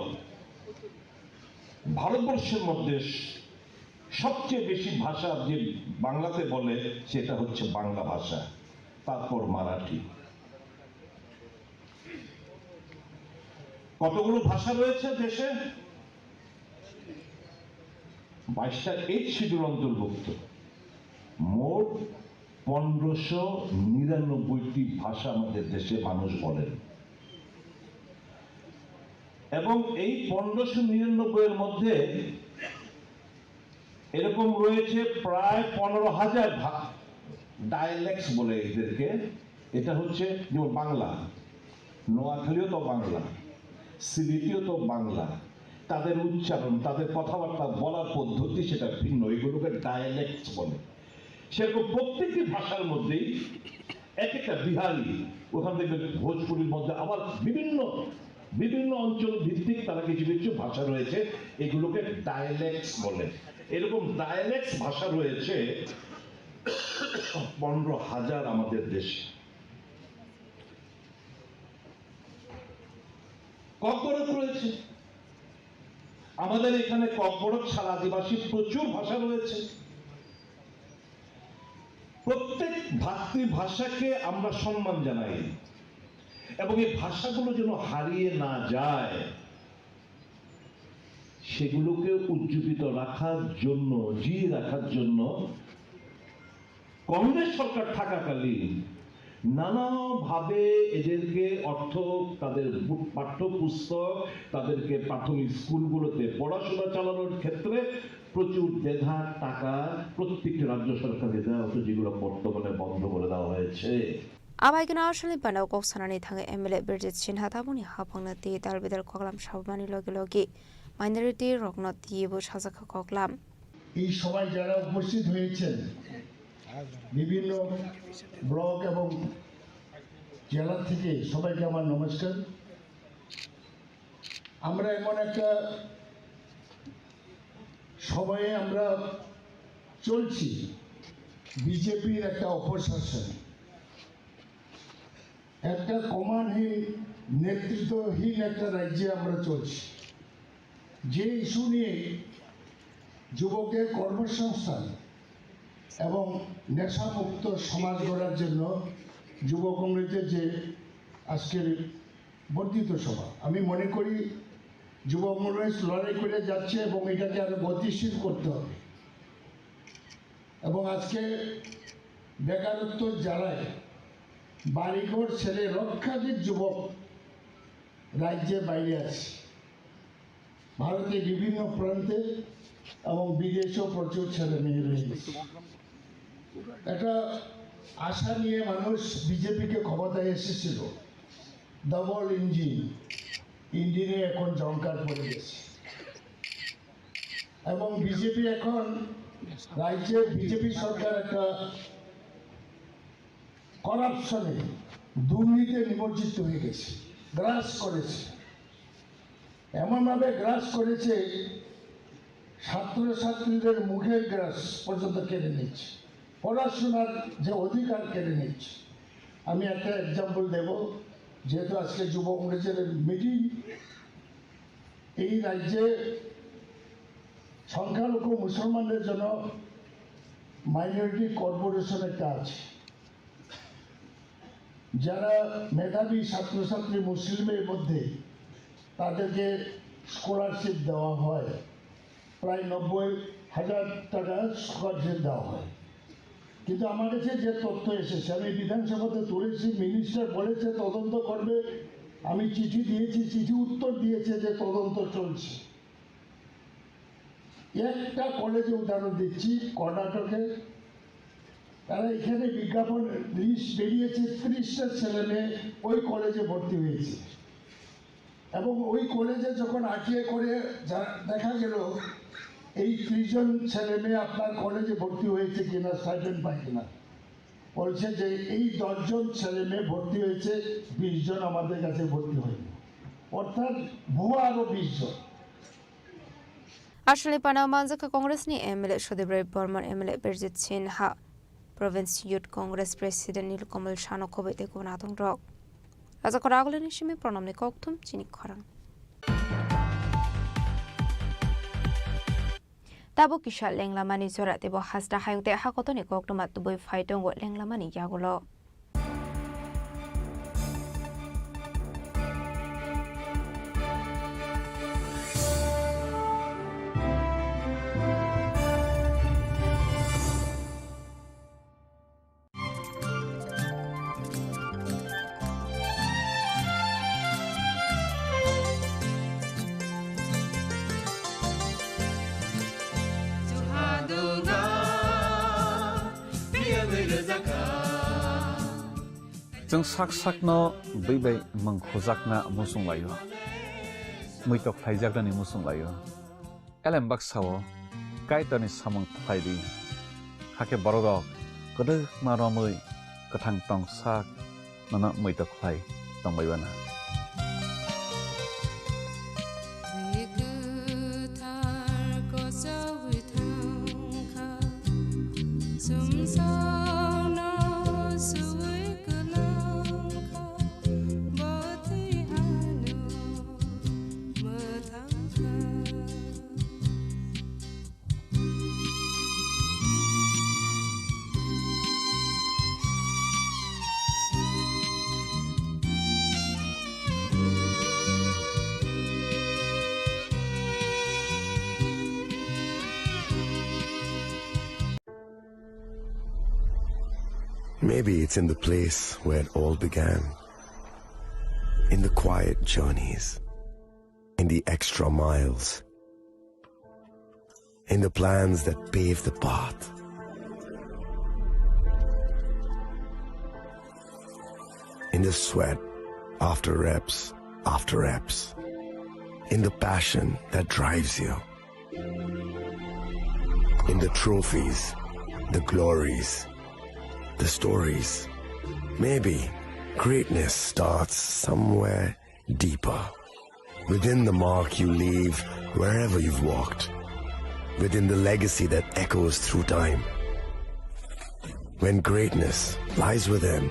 ভারতবর্ষের মধ্যে সবচেয়ে বেশি ভাষা যে বাংলাতে বলে সেটা হচ্ছে বাংলা ভাষা তারপর মারাঠি কতগুলো ভাষা রয়েছে দেশে 22টা 8 শিডিউল অন্তর্ভুক্ত মোট 1599টি ভাষা আমাদের দেশে মানুষ বলেন এবং এই 1599 এর মধ্যে এরকম রয়েছে প্রায় 15,000 ডায়ালেক্টস বলে এদেরকে এটা হচ্ছে যেমন বাংলা নোয়াখালীও তো বাংলা সিলেটিও তো বাংলা তাদের উচ্চারণ তাদের কথাবার্তা বলার পদ্ধতি সেটা ভিন্ন এগুলোকে ডায়ালেক্টস বলে সেরকম প্রত্যেকটি ভাষার মধ্যেই এক একটা বিহারি ওখান থেকে ভোজপুরির মধ্যে আবার বিভিন্ন অঞ্চল ভিত্তিক তারা কিছু কিছু ভাষা রয়েছে এগুলোকে ডায়ালেক্টস বলে এরকম ডায়ালেক্টস ভাষা রয়েছে 15,000 আমাদের দেশে ককবরক রয়েছে, আমাদের এখানে ককবরক ছাড়া আদিবাসী প্রচুর ভাষা রয়েছে। প্রত্যেক ভাষাকে আমরা সম্মান জানাই এবং এই ভাষাগুলো যেন হারিয়ে না যায় সেগুলোকে উজ্জীবিত রাখার জন্য, জিয়ে রাখার জন্য কংগ্রেস সরকার থাকাকালীন নানাভাবে এদেরকে অর্থ, তাদের পাঠ্যপুস্তক, তাদেরকে প্রাথমিক স্কুলগুলোতে পড়াশোনা চালানোর ক্ষেত্রে প্রচুর দেধা টাকা প্রত্যেকটি রাজ্য সরকারকে দেওয়া হতো, যেগুলো বর্তমানে বন্ধ করে দেওয়া হয়েছে। আবাইগনা আসলে বানাও কক্সানানি থাঙে এমএলএ বিরজিৎ সিনহা তাবুনি হাফাংনা তি দালবেদার কগলাম সাবমানি লগে লগে মাইনরিটি রগ্ন দিয়েবো সাজাখা কগলাম। এই সবাই যারা উপস্থিত হয়েছেন বিভিন্ন ব্লক এবং জেলা থেকে সবাইকে আমার নমস্কার। আমরা এমন একটা সময়ে আমরা চলছি, বিজেপির একটা অপশাসন, একটা কমান্ডহীন, নেতৃত্বহীন একটা রাজ্যে আমরা চলছি। যে ইস্যু নিয়ে যুবকের কর্মসংস্থান এবং নেশামুক্ত সমাজ গড়ার জন্য যুব কংগ্রেসের যে আজকের বর্ধিত সভা, আমি মনে করি যুব কংগ্রেস লড়াই করে যাচ্ছে এবং এটাকে আরো গতিশীল করতে হবে। এবং আজকে বেকারত্ব জ্বালায় বাড়িঘর ছেলে লক্ষাধিক যুবক রাজ্যে বাইরে আছে, ভারতে বিভিন্ন প্রান্তে এবং বিদেশেও প্রচুর ছেলে মেয়ে রয়েছে। একটা আশা নিয়ে মানুষ বিজেপিকে ক্ষমতায় এসেছিল, ডবল ইঞ্জিনে এখন জঙ্কার পড়ে গেছে এবং বিজেপি এখন রাজ্যে, বিজেপি সরকার একটা করাপশনে, দুর্নীতিতে নিমজ্জিত হয়ে গেছে, গ্রাস করেছে, এমনভাবে গ্রাস করেছে ছাত্রছাত্রীদের মুখের গ্রাস পর্যন্ত কেড়ে নিচ্ছে, পড়াশোনার যে অধিকার কেড়ে নিচ্ছে। আমি একটা এক্সাম্পল দেব, যেহেতু আজকে যুব কংগ্রেসের মিটিং, এই রাজ্যে সংখ্যালঘু মুসলমানদের জন্য মাইনরিটি কর্পোরেশন একটা আছে, যারা মেধাবী ছাত্রছাত্রী মুসলিমের মধ্যে তাদেরকে স্কলারশিপ দেওয়া হয়, প্রায় 90,000 টাকা স্কলারশিপ দেওয়া হয়। কিন্তু আমার কাছে যে তথ্য এসেছে, আমি বিধানসভাতে তুলেছি, মিনিস্টার বলেছে তদন্ত করবে, আমি চিঠি দিয়েছি, চিঠি উত্তর দিয়েছে যে তদন্ত চলছে। একটা কলেজে উদাহরণ দিচ্ছি, কর্ণাটকে, তারা এখানে বিজ্ঞাপন লিস্ট বেরিয়েছে, 30টা ছেলে মেয়ে ওই কলেজে ভর্তি হয়েছে এবং ওই কলেজে যখন আটিয়ে করে দেখা গেল এই 30 জন ছেলে মেয়ে আপনার কলেজে ভর্তি হয়েছে কিনা, স্টাইপেন্ড পায় কিনা, বলছে যে এই 10 জন ছেলে মেয়ে ভর্তি হয়েছে, 20 জন আমাদের কাছে ভর্তি হয়নি, অর্থাৎ ভুয়া আরো 20 জন। আসলে পানাও মানজাকা কংগ্রেস নি MLA Sudip Roy Barman, MLA Birjit Sinha, province youth Congress president Nilkamal সানো কবিতে কোনাতং রক রাজা করাগলেন হিসেবে প্রণামনি ককথুম চিনি খরাং তাবো কিসা লেংলামানি জরা দেব হাসদা হায়ুতে হাকতনি ককটমা তুবই ফাইটং লেংলামানি ইয়াগুলো जों sak sakno by mangkhojakna musung layo muitok phaijaknani musung layo elem baksao kaitani samang phaidi hake borok kodok maromui kathang tong sak nana muitok phai tongbaibana Maybe it's in the place where it all began. In the quiet journeys. In the extra miles. In the plans that pave the path. In the sweat after reps. In the passion that drives you. In the trophies, the glories, the stories. Maybe greatness starts somewhere deeper. Within the mark you leave wherever you've walked. Within the legacy that echoes through time. When greatness lies within,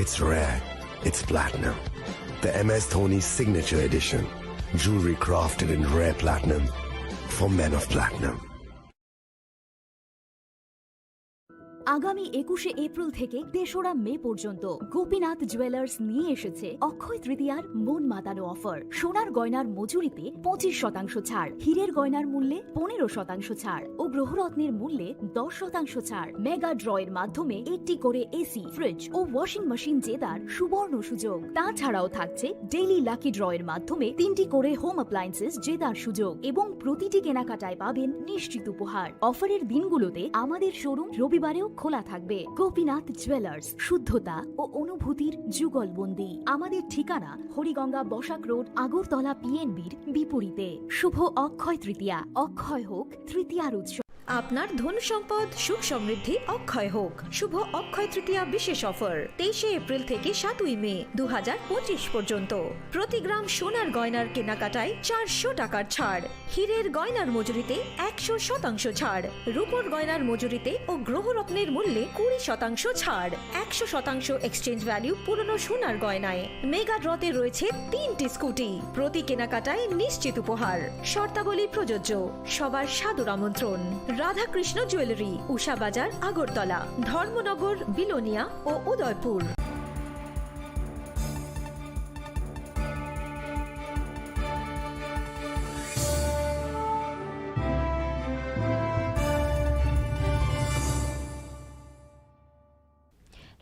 it's rare, it's platinum. The MS Dhoni Signature Edition. Jewelry crafted in rare platinum for men of platinum. আগামী 21শে April থেকে ৩রা মে পর্যন্ত Gopinath jewellers নিয়ে এসেছে অক্ষয় তৃতীয়ার মন মাতানো offer. সোনার গয়নার মজুরিতে 25% ছাড়, হীরের গয়নার মূল্যে 15% ছাড় ও গ্রহরত্নের মূল্যে 10% ছাড়। মেগা ড্রয়ের মাধ্যমে 8টি করে এসি, ফ্রিজ ও ওয়াশিং মেশিন জেতার সুবর্ণ সুযোগ। তাছাড়াও থাকছে ডেইলি লাকি ড্রয়ের মাধ্যমে 3টি করে হোম অ্যাপ্লায়েন্সেস জেতার সুযোগ এবং প্রতিটি কেনাকাটায় পাবেন নিশ্চিত উপহার। অফারের দিনগুলোতে আমাদের শোরুম রবিবারেও খোলা থাকবে। গোপীনাথ জুয়েলার্স, শুদ্ধতা ও অনুভূতির যুগলবন্দি। আমাদের ঠিকানা হরিগঙ্গা বসাক রোড, আগরতলা পিএনবির বিপরীতে। শুভ অক্ষয় তৃতীয়া, অক্ষয় হোক তৃতীয়ার উৎসব। আপনার ধন সম্পদ সুখ সমৃদ্ধি অক্ষয় হোক। শুভ অক্ষয় তৃতীয়া বিশেষ অফার 23শে এপ্রিল থেকে 7ই মে 2025 পর্যন্ত। প্রতি গ্রাম সোনার গয়নার কেনাকাটায় 400 টাকার ছাড়, হীরের গয়নার মজুরিতে 100% ছাড়, রূপোর গয়নার মজুরিতে ও গ্রহরত্নের মূল্যে 20% ছাড়, 100% এক্সচেঞ্জ ভ্যালু পুরনো সোনার গয়নায়। মেগা ড্রতে রয়েছে 3টি স্কুটি, প্রতি কেনাকাটায় নিশ্চিত উপহার। শর্তাবলী প্রযোজ্য। সবার সাদর আমন্ত্রণ। রাধাকৃষ্ণ জুয়েলারি, উষা বাজার, আগরতলা, ধর্মনগর, বিলোনিয়া ও উদয়পুর।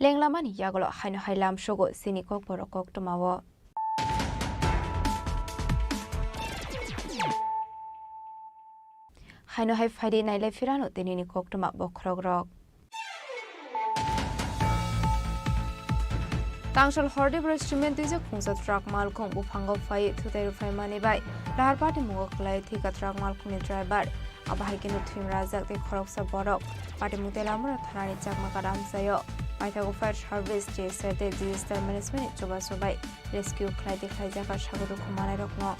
লেংলামানি ইয়াগলো হাইনো হাইলাম সগো চিনি kokborok tamawo হাইনো হাই ফাইডে নাইলাই ফিরানো তিনিনি koktoma bokrogrok Tangshal Hordibre instrument is a concert track Malcolm Bufango Fai to the Rufamani by Lahar Party Muklai Tika track Malcolm driver Abahikin Tim Razak the Kokborok Party Mutelamura Tarani Chakmakadam Sayo Paitago Fire Harvest said the disaster management Chobaso by Rescue Kladi Kajaka Shagodu Kumanarokno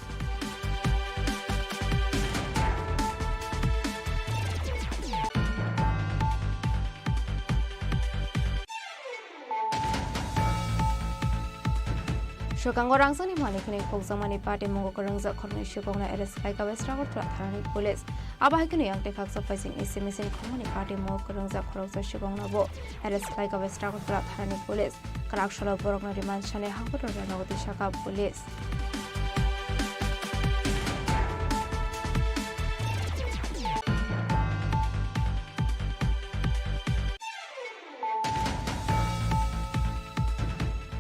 Shokango Rangsani Manikini Kokzamani Party Mogokorangza Kornish Shukona Eres like a West Ragot Tarani Police. Abahikini Young Tekaks of Facing is missing Communi Party Mogokorangza Koroksa Shukonabo, Eres like a West Ragot Tarani Police. Karakshalo Borokno demand Shane Hakoto Ranoti Shaka Police.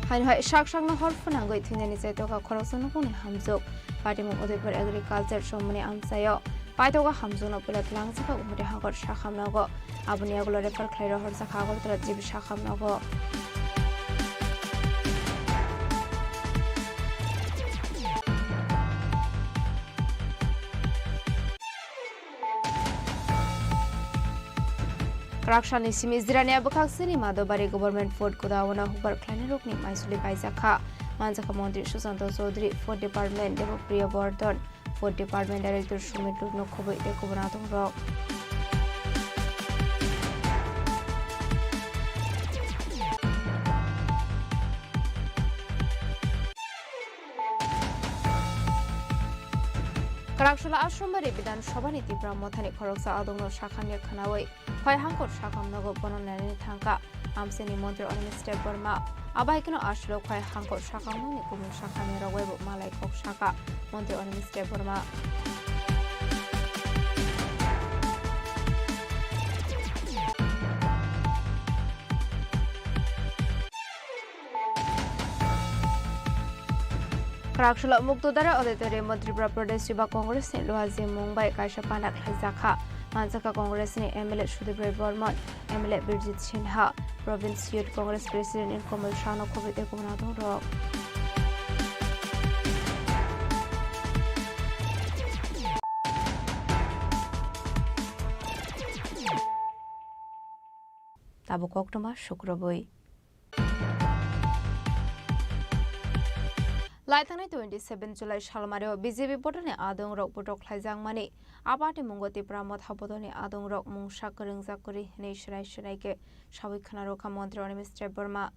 Hai shak shak na horfuna goi thunani se toka khorosono kone hamjok party mo Udaipur agriculture shomani amsayo paitoga hamjono pelat langsaka umure hagor shakhamnago abuni agulo refer khlairo horsa khagor tara jib shakhamnago Rakshani Simizrani Abakaksini Madobari Government Ford Kudawana Hubar Klanirokni Maisuli Paisaka Manzaka Montri Susanto Sodri Ford Department Devo Priya Bordon Ford Department Director Shumit Lugno Kobo Ekobonato Rock Karakshula Ashramari Bidan Shabani Brahmothani Koroksa Adono Shakanya Kanawai Hoi Hankot Shakam Nogo Bononani Tanka Amseni Montre on Mr. Burma Abaikano Ashlo Hoi Hankot Shakamuni Kumu Shakamira Web Malay Kok Shaka Montre on Mr. Burma Krakshula Muktudara Auditorium Tripura Pradesh Yuva Congress ni Luhazi Mumbai Kaisha Panak Hizakha Mansaka Congress ni MLA Shudibray Burman MLA Birjit Sinha Province Youth Congress President in Komal Shano Kovite Kumanadong Rok Tabu Koktoma Shukrabui Laitangni 27 July Shalmario BJP Potani Adong Rok Potok Laizang Mani Apati Mungoti Pramot Hapodoni Adong Rok Mung Shakaring Zakuri Nishrai Shiraike Shawi Khanaroka Montreal Mr. Burma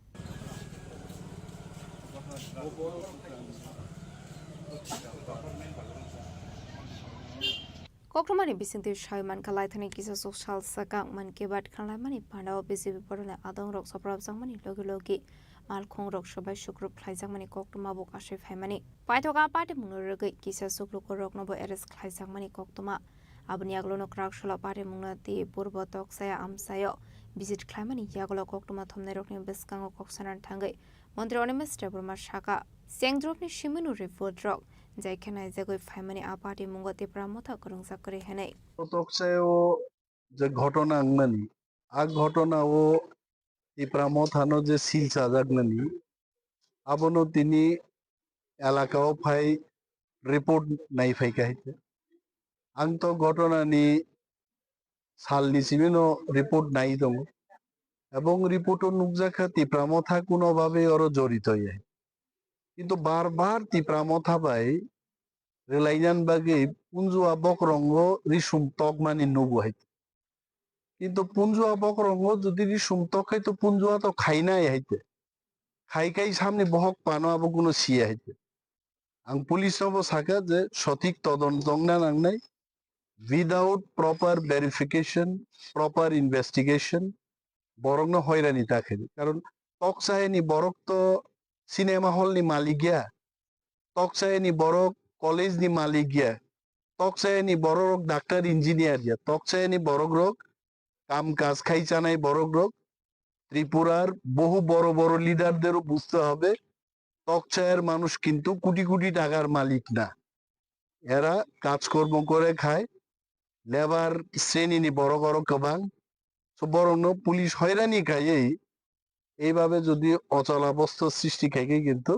Koktomani Bisinti Shaiman Kalaitani Kisa Social Sakang Man Kibat Kalamani Pandao BJP Potani Adong Rok Soprab Zangmani Logi Malkhong Rok Shobai Shukrup Klaizangmani Koktoma Bok Ashif Haimani Paitoka Pati Munuragi Kisa Sukru Korok Nobo Eres Klaizangmani Koktoma Abni Aglono Krakshula Pati Munati Purbo Toksaya Amsayo Visit Klamani Yagolo Koktoma Thomnerok Nim Biskango Koksanan Tangai Montreal Mr. Burma Shaka Sengdropni Shimunu Report Rock Jaikana Zagoi Famani Apati Mungoti Pramota Kurung Zakari Hene Toksayo যে ঘটনা আংমানি আগ ঘটনা ও এই প্রামথানো যে seal সাজাগনানি আবনো তিনি এলাকাও phi report নাই ফাইকা হইতে আং তো ঘটনা নি সালনি সিমেনো রিপোর্ট নাই দङ এবং রিপোর্ট নুকজাখা তিপ্রামথা কোনোভাবে ওর জড়িত হয়ে কিন্তু বারবার তিপ্রামথা বাই রেলাইজান বাগে পুঞ্জুয়া বকরঙ্গ রিসুম তকমানি নুবু কিন্তু পুঞ্জুয়া বকরঙ্গ যদি রিসুম তক খাইতো পুঞ্জুয়া তো খাই নাই হাইতে খাই সামনে বহক পানো আবো কোনো সিয়া হাইতে আং পুলিশ নবো সাকা যে সঠিক তদন্ত না নাংনাই without proper verification proper investigation বরং হয়রানি তাকে কারণ তকসায়নি বরক তো সিনেমা হল নি মালিক গিয়া তকসায়নি বরক কলেজ নি মালিক গিয়া তকসায়নি বড় ডাক্তার ইঞ্জিনিয়ার গিয়া তকসায়নি বড় রোগ কাম কাজ খাই চানাই বড় রোগ ত্রিপুরার বহু বড় বড় লিডারদেরও বুঝতে হবে তকসায়ের মানুষ কিন্তু কোটি কোটি টাকার মালিক না এরা কাজকর্ম করে খায় লেবার শ্রেণী নি বড় বড় কবাং বরং পুলিশ হয়রানি খায় এইভাবে যদি অচলাবস্থার সৃষ্টি খাইকে কিন্তু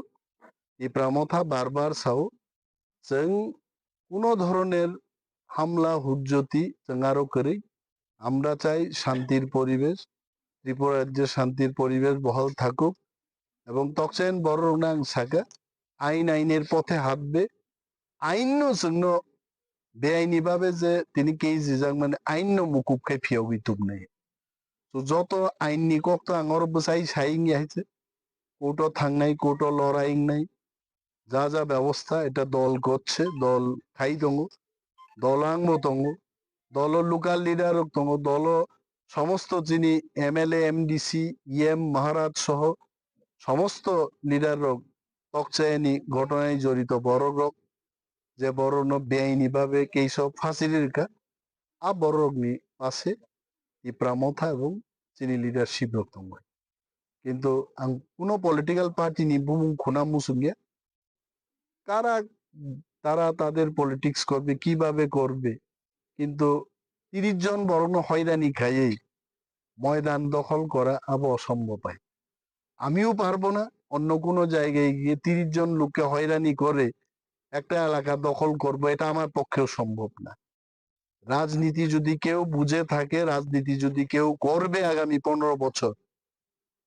এই প্রামথা বারবার চাও जों কোনো ধরনের হামলা হুজ্জতি जों আরো করি আমরা চাই শান্তির পরিবেশ ত্রিপুরা রাজ্যে শান্তির পরিবেশ বহাল থাকুক এবং তকসেন বড় নাং সাকা আইনের পথে হাঁটবে আইন জন্য বেআইনি ভাবে যে তিনি কেজি যাং মানে আইন মুকুব খাই ফিয়াও গিতুব নাই তো যত আইননি কক তো আঙর বসাই সাইং আইছে কোর্টও থাংনাই কোর্টও লড়াইং নাই যা যা ব্যবস্থা এটা দল করছে দল খাই দङ দলাংমো দङ দল লোকাল লিডার দङ দল সমস্ত যিনি এমএলএ এমডিসি ইএম মহারাজ সহ সমস্ত লিডার তকচায়নি ঘটনায় জড়িত বড় রোগ যে বড় বেআইনি ভাবে কেইসব ফাঁসিরিকা আ বড় রোগনি পাশে এই প্রামথা এবং চিনি লিডারশিপ রক্তম কিন্তু কোনো পলিটিক্যাল পার্টি নি বুমুং খুনা মুসুঙ্গিয়া কারা তারা তাদের পলিটিক্স করবে কিভাবে করবে কিন্তু 30 জন বরং হয়রানি খাইয়েই ময়দান দখল করা আবো অসম্ভব হয় আমিও পারবো না অন্য কোনো জায়গায় গিয়ে 30 জন লোককে হয়রানি করে একটা এলাকা দখল করব এটা আমার পক্ষেও সম্ভব না রাজনীতি যদি কেউ বুঝে থাকে রাজনীতি যদি কেউ করবে আগামী 15 বছর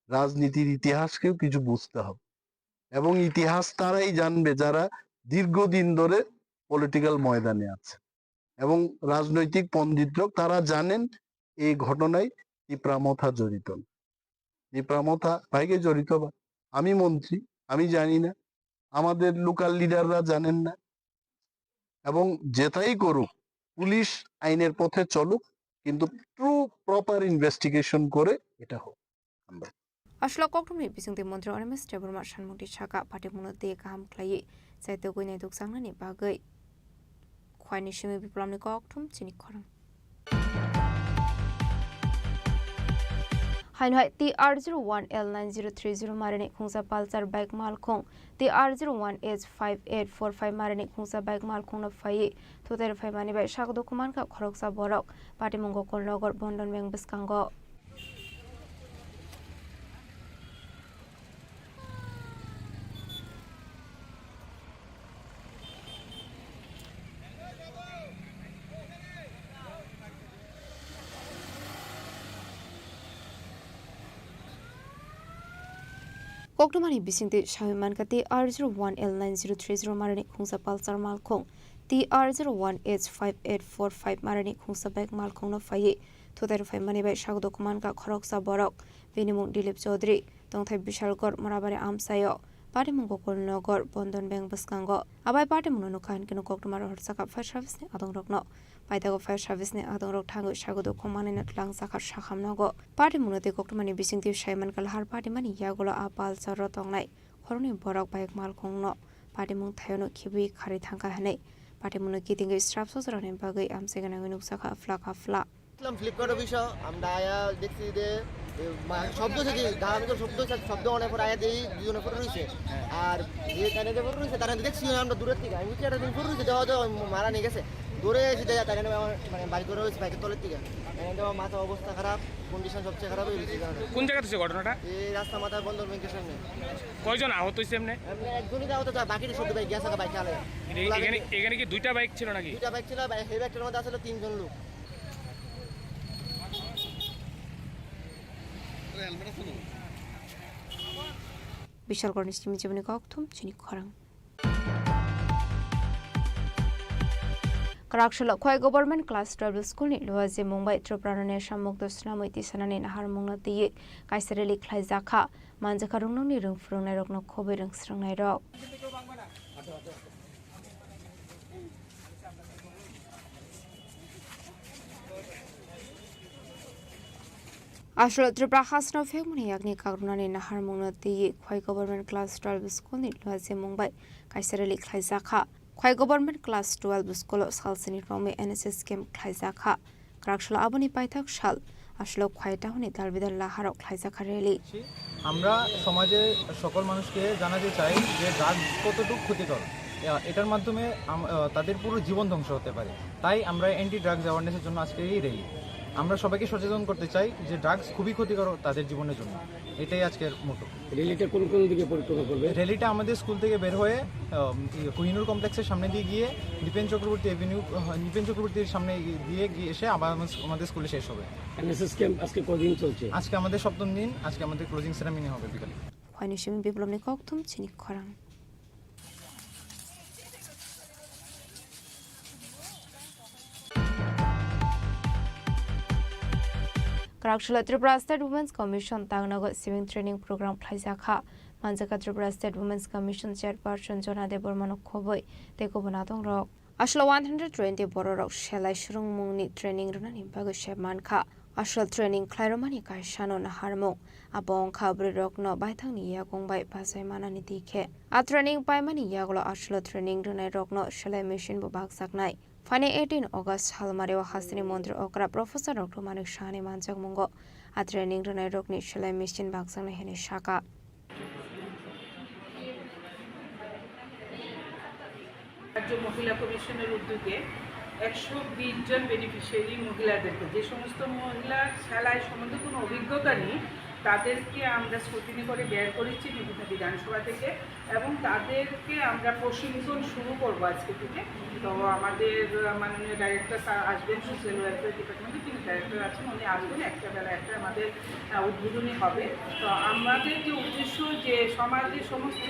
রাজনীতির ইতিহাসকেও কিছু বুঝতে হবে এবং ইতিহাস তারাই জানবে যারা দীর্ঘদিন ধরে পলিটিক্যাল ময়দানে আছে এবং রাজনৈতিক পণ্ডিতরা তারা জানেন এই ঘটনায় তিপ্রামথা জড়িত তিপ্রামথা ভাইকে জড়িত বা আমি মন্ত্রী আমি জানি না আমাদের লোকাল লিডাররা জানেন না এবং যেটাই করুক পুলিশ আইনের পথে চলুক কিন্তু ট্রু প্রপার ইনভেস্টিগেশন করে এটা হোক আমরা Ashla Koktomni Bisingti Montreal Mr. Burma Shanmuti Chaka Pati Munati Kaham Klai Saito Guinai Duksangani Bagai Kwani Shimi Biplamni Koktum Chini Khorang Hainhai TR01L9030 Marani Khungsa Pulsar Bike Malkhong TR01H5845 Marani Khungsa Bike Malkhong no Faye Today Famani by Shak Dokuman Ka Khoroksa Borok Patimungo Kologor Bondon Meng Biskango Koktomani Bisinte Shawiman Kate R01L9030 Marani Khungsa Pulsar Malkhong TR01H5845 Marani Khungsa Bike Malkhong no Faye Today Famani by Shak Dokuman Ka Khoroksa Borok Vinimung Dilip Chaudhary Tongthai Bishalgor Marabari Amsayo Patimungo Kologor Bondon Beng Biskango Abai Patimuno Kan Kino Koktomar Horsaka Fire Service ne Adong Rokno Paitago Fire Service ne Adong Rok Tango Shagodo Komani Natlang Sakar Shakamnogo Patimuno de Koktomani Bisinte Shaiman Kalhar Patimani Yagola Apal Sarotongnai Horni Borok Bike Malkhongno Patimung Thayono Kibi Khari Thangka Hane Patimuno Kitinge Strapsos Ronin Bagai Amsegana Nusaka Afla ফ্লিপকার্টের বিষয় আমরা আয়া দেখছি যে শব্দ থেকে ধারাবাহিক শব্দ অনেক পর আয়া দিই দুজনে পরে রয়েছে আর যে কানে যে পরে রয়েছে তারা দেখছি আমরা দূরের থেকে আমি কি একটা দিন পরে রয়েছে দেওয়া মারা নিয়ে গেছে দূরে এসে দেয় তারা মানে বাড়ি করে রয়েছে বাইকের তলের থেকে মাথার অবস্থা খারাপ কন্ডিশন সবচেয়ে খারাপ হয়ে গেছে কোন জায়গাতে হচ্ছে ঘটনাটা এই রাস্তা মাথায় বন্দর ব্যাংকের সামনে কয়জন আহত হয়েছে এমনি একজনই আহত বাকিটা সব বাইক গেছে বাইক চালে এখানে কি দুইটা বাইক ছিল নাকি দুইটা বাইক ছিল সেই বাইকটার মধ্যে আসলে 3 জন লোক Bishalgor Nistimi Jibuni Koktum Chini Khorang Karakshalo Khoi Government Class 12 School ni Luaze Mumbai Tripura ne Shamuk Dosna Moiti Sanani Nahar Mungna Tiye Kaisareli Khlai Zakha Manjaka Rungno ni Rung Frung Nai Rokno Khobe Rung Srang Nai Rok Ashlo Tripura Hasno Femuni Yagni Karunani Nahar Mungna Tiye Khoi Government Class 12 School ni Luaze Mumbai Kaisareli Khlai Zakha Khoi Government Class 12 School Salsini Rome NSS Camp Khlai Zakha Karakshalo Abuni Paithak Shal Ashlo Khoi Tahuni Dalbidal Laharok Khlai Zakha Reli আমরা সমাজে সকল মানুষকে জানাতে চাই যে drugs কতটুকু ক্ষতিকর এটার মাধ্যমে তাদের পুরো জীবন ধ্বংস হতে পারে তাই আমরা অ্যান্টি ড্রাগস অ্যাওয়ারনেসের জন্য আজকে এই র্যালি আমরা সবাইকে সচেতন করতে চাই যে ড্রাগস খুবই ক্ষতিকর তাদের জীবনের জন্য এটাই আজকের মোটো র্যালিটা কোন দিকে পরিক্রমা করবে র্যালিটা আমাদের স্কুল থেকে বের হয়ে কোহিনুর কমপ্লেক্সের সামনে দিয়ে গিয়ে দীপেন চক্রবর্তীর সামনে দিয়ে এসে আবার আমাদের স্কুলে শেষ হবে এনএসএস ক্যাম্প আজকে কদিন চলছে আজকে আমাদের সপ্তম দিন আজকে আমাদের ক্লোজিং সেরেমনি হবে বিকালে Khwainishim Biplomni Koktum Chini Khorang Karakshalo Tripura State Women's Commission Tangnago Swimming Training Program Khlai Zakha Manjaka Tripura State Women's Commission Chairperson Jona Debormano Khoboi Teko Bonatong Rok Ashlo 120 Bororok Shelai Shrung Mungni Training Runani Bago Shepman Kha Ashlo Training Klairomani Kaishano Naharmo Abong Khabri Rokno Baithang Ni Yagong Bai Pasai Manani Dikhe A Training Paimani Yaglo Ashlo Training Runai Rokno Shelai Mission Bobak Saknai Fane 18 August Halmarewa Hasini Mondri Okra Professor Dr. Manik Shani Manjak Mungo A Training Runai Rokni Shelai Mission Baksang Hene Shaka রাজ্য মহিলা কমিশনের উদ্যোগে 120 জন beneficiary মহিলাদেরকে যে সমস্ত মহিলা সেলাই সম্বন্ধে কোনো অভিজ্ঞতা নেই তাদেরকে আমরা স্ক্রুটিনি করে বের করেছি বিভিন্ন বিধানসভা থেকে এবং তাদেরকে আমরা প্রশিক্ষণ শুরু করব আজকে থেকে তো আমাদের মাননীয় ডাইরেক্টর স্যার আসবেন সোশ্যাল ওয়েলফেয়ার ডিপার্টমেন্টে তিনি ডাইরেক্টর আছেন উনি আসবেন একটা বেলা একটা আমাদের উদ্বোধনী হবে তো আমাদের যে উদ্দেশ্য যে সমাজের সমস্ত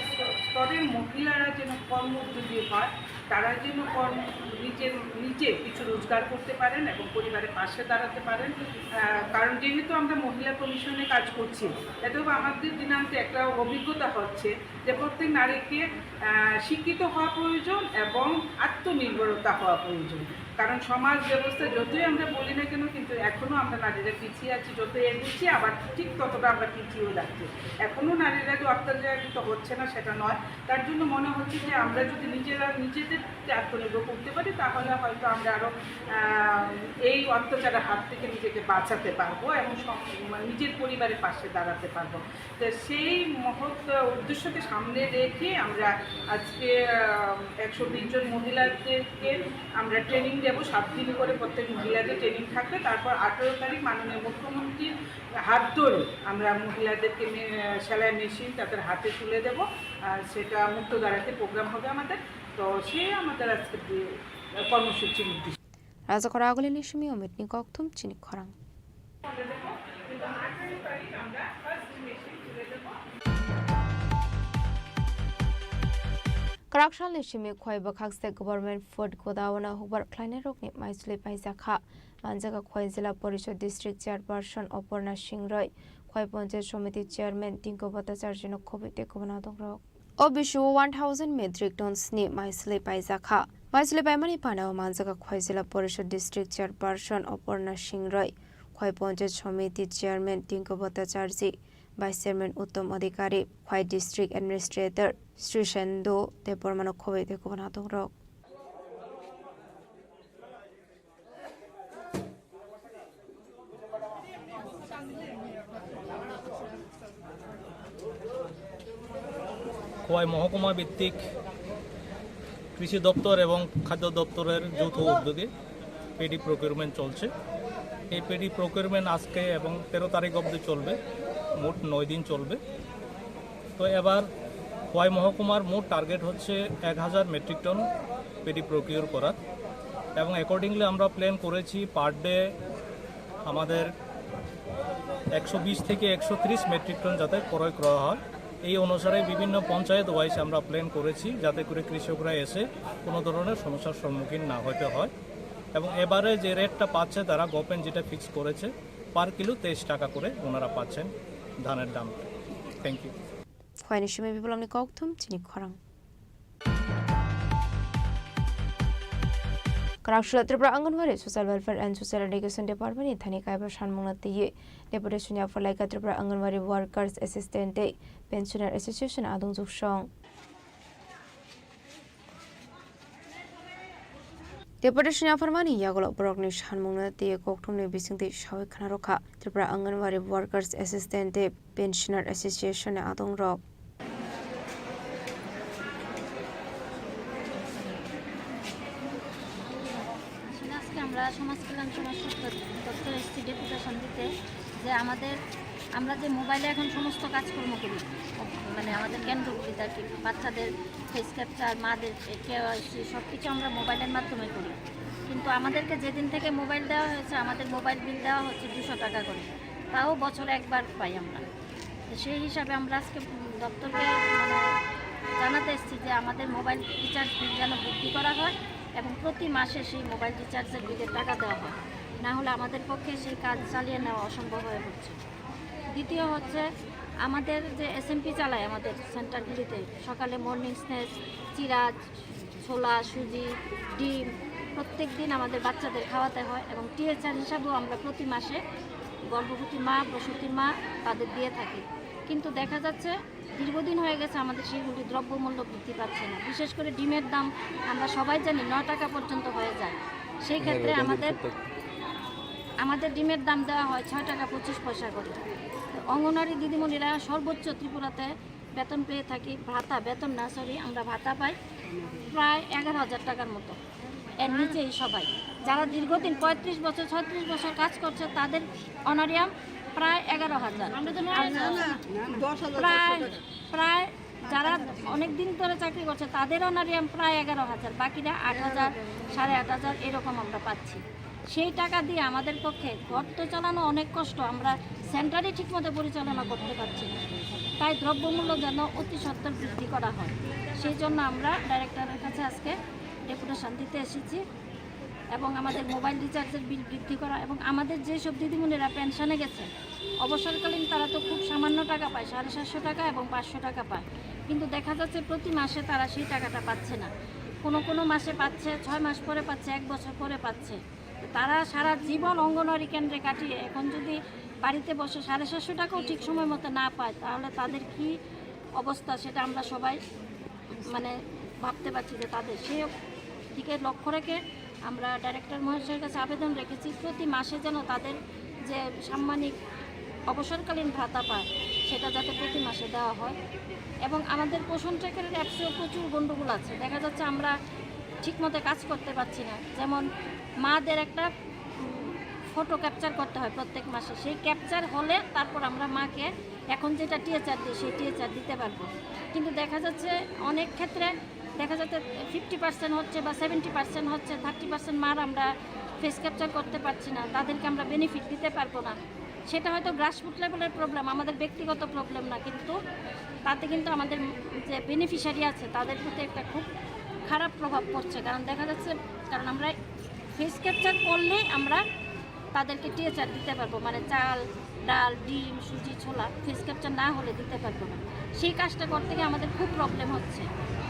স্তরের মহিলারা যেন কর্মোদ্যোগী হয় তারা যেন নিজে কিছু রোজগার করতে পারেন এবং পরিবারের পাশে দাঁড়াতে পারেন কারণ যেহেতু আমরা মহিলা কমিশনে কাজ করছি এতেও আমাদের দিনান্তে একটা অভিজ্ঞতা হচ্ছে যে প্রত্যেক নারীকে শিক্ষিত হওয়া প্রয়োজন এবং আত্মনির্ভরতা হওয়া প্রয়োজন কারণ সমাজ ব্যবস্থা যতই আমরা বলি না কেন, কিন্তু এখনও আমরা নারীরা পিছিয়ে আছি, যত এগোচ্ছি আবার ঠিক ততটা আমরা পিছিয়েও যাচ্ছি। এখনও নারীরা যে অত্যাচারিত হচ্ছে না সেটা নয়। তার জন্য মনে হচ্ছে যে আমরা যদি নিজেদেরকে আত্মনির্ভর করতে পারি তাহলে হয়তো আমরা আরও এই অত্যাচারের হাত থেকে নিজেকে বাঁচাতে পারবো এবং নিজের পরিবারের পাশে দাঁড়াতে পারবো। তো সেই মহৎ উদ্দেশ্যকে সামনে রেখে আমরা আজকে 120 জন মহিলাদেরকে আমরা ট্রেনিং দেবো। 7 দিন করে প্রত্যেক মহিলাদের ট্রেনিং থাকবে। তারপর 18 তারিখ মাননীয় মুখ্যমন্ত্রীর হাত ধরে আমরা মহিলাদেরকে সেলাই মেশিন তাদের হাতে তুলে দেব। সেটা মুক্তধারাতে প্রোগ্রাম হবে আমাদের। তো সে আমাদের আজকে কর্মসূচির উদ্দেশ্য। রাজকরা আগলে নিশমি অমিত নিকথম চিনি খরাং। Karakshal nishimi khoi bakhak se government food godawana hubar kleine rokni maisle paizakha manjaga khoi jila porishod district chairperson Oporna Singroi khoi panchayat somiti chairman Tinko Bhattacharya khobite kobana dongrok o bishu 1000 metric tons ni maisle paizakha maisle paimani panao manjaga khoi jila porishod district chairperson Oporna Singroi khoi panchayat somiti chairman Tinko Bhattacharya Vice Chairman Uttom Adhikari, Khwai District Administrator Sri Shendo, Depormano Khobei de Gobernador Rock. Khowai মহকুমা ভিত্তিক কৃষি দপ্তর এবং খাদ্য দপ্তরের যৌথ উদ্যোগে paddy procurement চলছে। এই পেডি প্রকিউরমেন্ট আজকে এবং 13 তারিখ অবধি চলবে, মোট 9 দিন চলবে। তো এবার খোয়াই মহকুমার মোট টার্গেট হচ্ছে 1000 মেট্রিক টন পেডি প্রকিউর করার, এবং অ্যাকর্ডিংলি আমরা প্ল্যান করেছি পার ডে আমাদের 120 থেকে 130 মেট্রিক টন যাতে ক্রয় করা হয়। এই অনুসারে বিভিন্ন পঞ্চায়েত ওয়াইজ আমরা প্ল্যান করেছি যাতে করে কৃষকরা এসে কোনো ধরনের সমস্যার সম্মুখীন না হতে হয়। এবং এবারে যে রেটটা পাচ্ছে তারা গভর্নমেন্ট যেটা ফিক্স করেছে পার কিলো 23 টাকা করে ওনারা পাচ্ছেন ধানের দাম। Thank you. খোয়াইনি সময় বিপ্লবনি কক্থম চিনি খরাং। Karakshal Tripura Anganwadi Social Welfare and Social Education Department ni thani kaiba shanmungna tiye Deputation for Laika Tripura Anganwadi Workers Assistant Pensioner Association adung juksong Deputation for Mani Yagolo Brokni shanmungna tiye kokthumni bisingti shawai khana rokha Tripura Anganwadi Workers Assistant Pensioner Association adung rok আমরা সমাজ কল্যাণ সমাজ দপ্তর এসেছি deputation দিতে যে আমরা যে মোবাইলে এখন সমস্ত কাজকর্ম করি, মানে আমাদের কেন্দ্রগুলিতে আর কি, বাচ্চাদের ফেস ক্যাপচার, মাদের কেওয়াইসি সব কিছু আমরা মোবাইলের মাধ্যমে করি। কিন্তু আমাদেরকে যেদিন থেকে মোবাইল দেওয়া হয়েছে আমাদের মোবাইল বিল দেওয়া হচ্ছে 200 টাকা করে, তাও বছরে একবার পাই আমরা। তো সেই হিসাবে আমরা আজকে দপ্তরকে জানাতে এসেছি যে আমাদের মোবাইল রিচার্জ বিল যেন বৃদ্ধি করা হয় এবং প্রতি মাসে সেই মোবাইল রিচার্জের বিলের টাকা দেওয়া হয়, না হলে আমাদের পক্ষে সেই কাজ চালিয়ে নেওয়া অসম্ভব হয়ে পড়ছে। দ্বিতীয় হচ্ছে আমাদের যে এসএমপি চালায় আমাদের সেন্টারগুলিতে, সকালে মর্নিং স্ন্যাক্স, চিরা, ছোলা, সুজি, ডিম প্রত্যেক দিন আমাদের বাচ্চাদের খাওয়াতে হয় এবং টিএচআর হিসাবেও আমরা প্রতি মাসে গর্ভবতী মা, প্রসূতির মা তাদের দিয়ে থাকি। কিন্তু দেখা যাচ্ছে দীর্ঘদিন হয়ে গেছে আমাদের সেইগুলি দ্রব্যমূল্য বৃদ্ধি পাচ্ছে না। বিশেষ করে ডিমের দাম আমরা সবাই জানি 9 টাকা পর্যন্ত হয়ে যায়। সেই ক্ষেত্রে আমাদের ডিমের দাম দেওয়া হয় 6 টাকা 25 পয়সা করে। অঙ্গনওয়াড়ি দিদিমণিরা সর্বোচ্চ ত্রিপুরাতে বেতন পেয়ে থাকি, আমরা ভাতা পাই প্রায় 11,000 টাকার মতো। এর নিচেই সবাই যারা দীর্ঘদিন 35 বছর 36 বছর কাজ করছে তাদের অনারিয়াম প্রায় 11,000। প্রায় যারা অনেক দিন ধরে চাকরি করছে তাদের অনারিয়াম প্রায় 11,000, বাকিরা 8,000, 8,500 এরকম আমরা পাচ্ছি। সেই টাকা দিয়ে আমাদের পক্ষে ঘর তো চালানো অনেক কষ্ট, আমরা সেন্টারই ঠিকমতো পরিচালনা করতে পারছি না। তাই দ্রব্যমূল্য যেন অতি সত্বর বৃদ্ধি করা হয়, সেই জন্য আমরা ডাইরেক্টরের কাছে আজকে ডেপুটেশন দিতে এসেছি এবং আমাদের মোবাইল রিচার্জের বিল বৃদ্ধি করা এবং আমাদের যেসব দিদিমণিরা পেনশনে গেছে অবসরকালীন তারা তো খুব সামান্য টাকা পায়, 750 টাকা এবং 500 টাকা পায়, কিন্তু দেখা যাচ্ছে প্রতি মাসে তারা সেই টাকাটা পাচ্ছে না। কোনো কোনো মাসে পাচ্ছে, 6 মাস পরে পাচ্ছে, 1 বছর পরে পাচ্ছে। তারা সারা জীবন অঙ্গনওয়াড়ি কেন্দ্রে কাটিয়ে এখন যদি বাড়িতে বসে 750 টাকাও ঠিক সময় মতো না পায়, তাহলে তাদের কি অবস্থা সেটা আমরা সবাই মানে ভাবতে পারছি যে তাদের সেই দিকে লক্ষ্য রেখে আমরা ডাইরেক্টর মহাশয়ের কাছে আবেদন রেখেছি প্রতি মাসে যেন তাদের যে সাম্মানিক অবসরকালীন ভাতা পায় সেটা যাতে প্রতি মাসে দেওয়া হয়। এবং আমাদের পোষণ ট্র্যাকারের অ্যাপসেও প্রচুর গণ্ডগোল আছে, দেখা যাচ্ছে আমরা ঠিকমতো কাজ করতে পারছি না। যেমন মাদের একটা ফটো ক্যাপচার করতে হয় প্রত্যেক মাসে, সেই ক্যাপচার হলে তারপর আমরা মাকে এখন যেটা টিএচআর দিই সেই টিএচআর দিতে পারবো। কিন্তু দেখা যাচ্ছে অনেক ক্ষেত্রে দেখা যাচ্ছে 50% হচ্ছে বা 70% হচ্ছে, 30% মার আমরা ফেস ক্যাপচার করতে পারছি না, তাদেরকে আমরা বেনিফিট দিতে পারবো না। সেটা হয়তো গ্রাসরুট লেভেলের প্রবলেম, আমাদের ব্যক্তিগত প্রবলেম না, কিন্তু তাতে কিন্তু আমাদের যে বেনিফিশিয়ারি আছে তাদের প্রতি একটা খুব খারাপ প্রভাব পড়ছে। কারণ দেখা যাচ্ছে কারণ আমরা ফেস ক্যাপচার করলেই আমরা তাদেরকে টিএচআর দিতে পারবো, মানে চাল, ডাল, ডিম, সুজি, ছোলা ফেস ক্যাপচার না হলে দিতে পারবো না। সেই কাজটা করতে গিয়ে আমাদের খুব প্রবলেম হচ্ছে।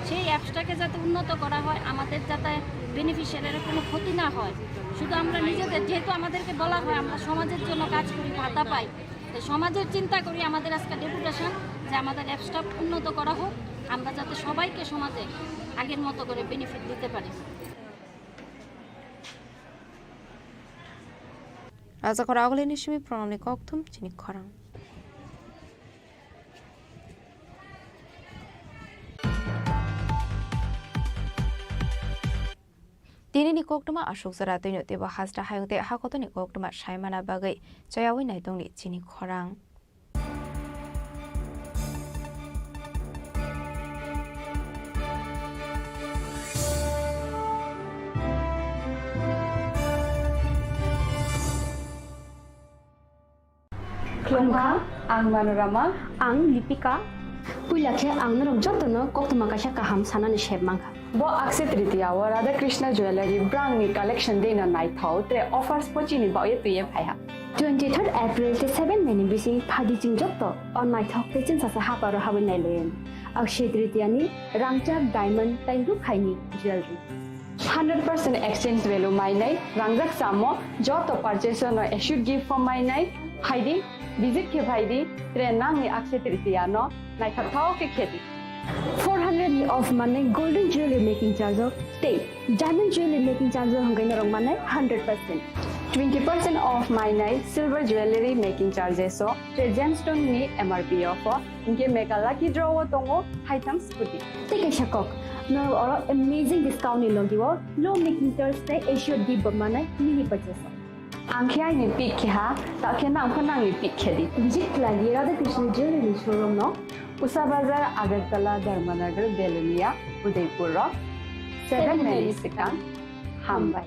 সেই অ্যাপসটাকে যাতে উন্নত করা হয়, আমাদের যাতে বেনিফিশিয়ারির কোনো ক্ষতি না হয়, শুধু আমরা নিজেদের, যেহেতু আমাদেরকে বলা হয় আমরা সমাজের জন্য কাজ করি, ভাতা পাই, তো সমাজের চিন্তা করি আমাদের আজকে ডেপুটেশন যে আমাদের অ্যাপসটা উন্নত করা হোক, আমরা যাতে সবাইকে সমাজে আগের মতো করে বেনিফিট দিতে পারি। Razakor agli nishmi pronamni koktum Chini Khorang. Dini ni koktuma ashok zara tino teba hasda hayungte hakoto ni koktuma shaimana bagai chayawi naitong ni Chini Khorang. Klongha, ang Manorama, ang Lipika, Pulakhe ang narok jotono koktuma kasha kaham sanani shebmangha. Bo Akse Tritiya wa Radha Krishna Jewelry brand ni collection dena nai thau te offers pochini ba ye tuye phaiha. 23rd April te 7 meni bisi phadi jing jotto on my talk te chin sasa ha paro hawin nai len. Akse Tritiya ni rangchak diamond taingu khaini jewelry. 100% exchange value mai nai rangjak samo joto purchase no should give for mai nai haidi visit ke bhaidi tre nang ni Akse Tritiya no nai thau ke kheti. 400 ni off mane golden jewelry making charge of stay. Diamond jewelry making charge of hangai narong mane 100%. 20% off my night silver jewelry making charges so gemstone ni MRP offer inke mega lucky draw tongo item scooty. Take a shakok. No or amazing discount ni longi wo low making Thursday issue di bamane mini purchase. Angkhya ni pick ha ta khena angkhana ni pick khedi. Visit Lali Radha Krishna Jewelry showroom no Usa Bazar Agartala Dharmanagar Belunia Udaipur Rock 7 Mexican Hambai.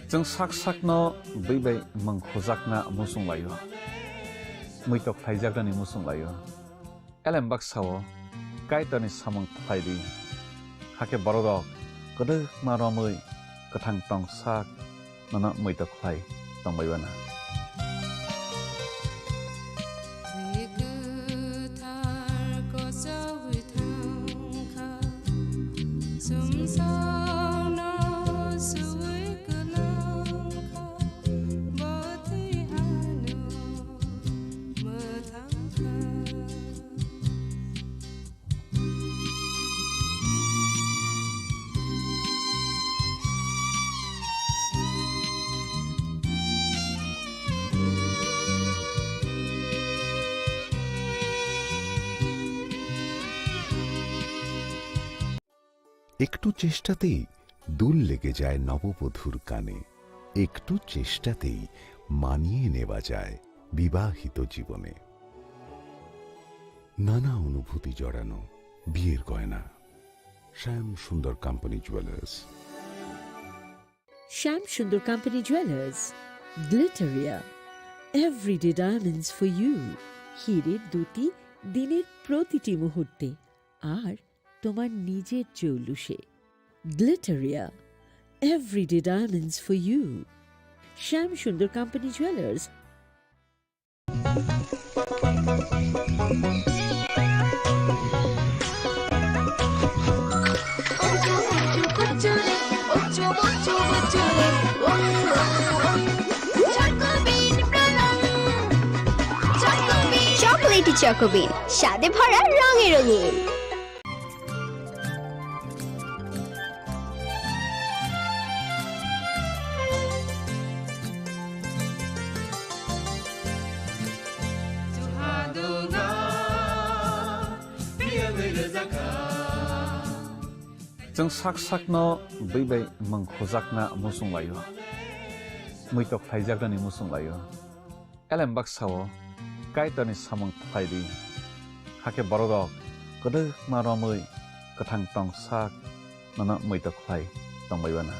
Jeng sak sak no bai mang khojak na musung layo. Muitok phaijak ni musung layo. Elem bak sawo kai tani samang phaidi. Hake borok kodek maromui kathang tong sak nana muitok phai tong baiwana. একটু চেষ্টাতেই দুল লেগে যায় নববধূর কানে, একটু চেষ্টাতেই মানিয়ে নেওয়া যায় বিবাহিত জীবনে। নানা অনুভূতি জড়ানো বিয়ের গয়না। শ্যাম Sundar company jewellers. Sham Sundar Company Jewelers. Glitteria. Everyday diamonds for you. Hire, duti, দিনের প্রতিটি মুহূর্তে আর তোমার নিজের জৌলুসে। Glitteria, everyday diamonds for you. Shyam Sundar company jewellers. Chocolatey চকোবিন, স্বাদে ভরা রঙে রঙিন। जों sak sakno beibai mangkhojakna musung layo muitok phaijakni musung layo elem baksao kaitani samang phaidi hake borok kodo maromui kathang tong sak nana muitok phai tongbaibana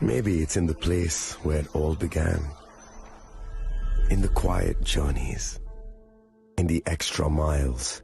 Maybe it's in the place where it all began. In the quiet journeys, in the extra miles,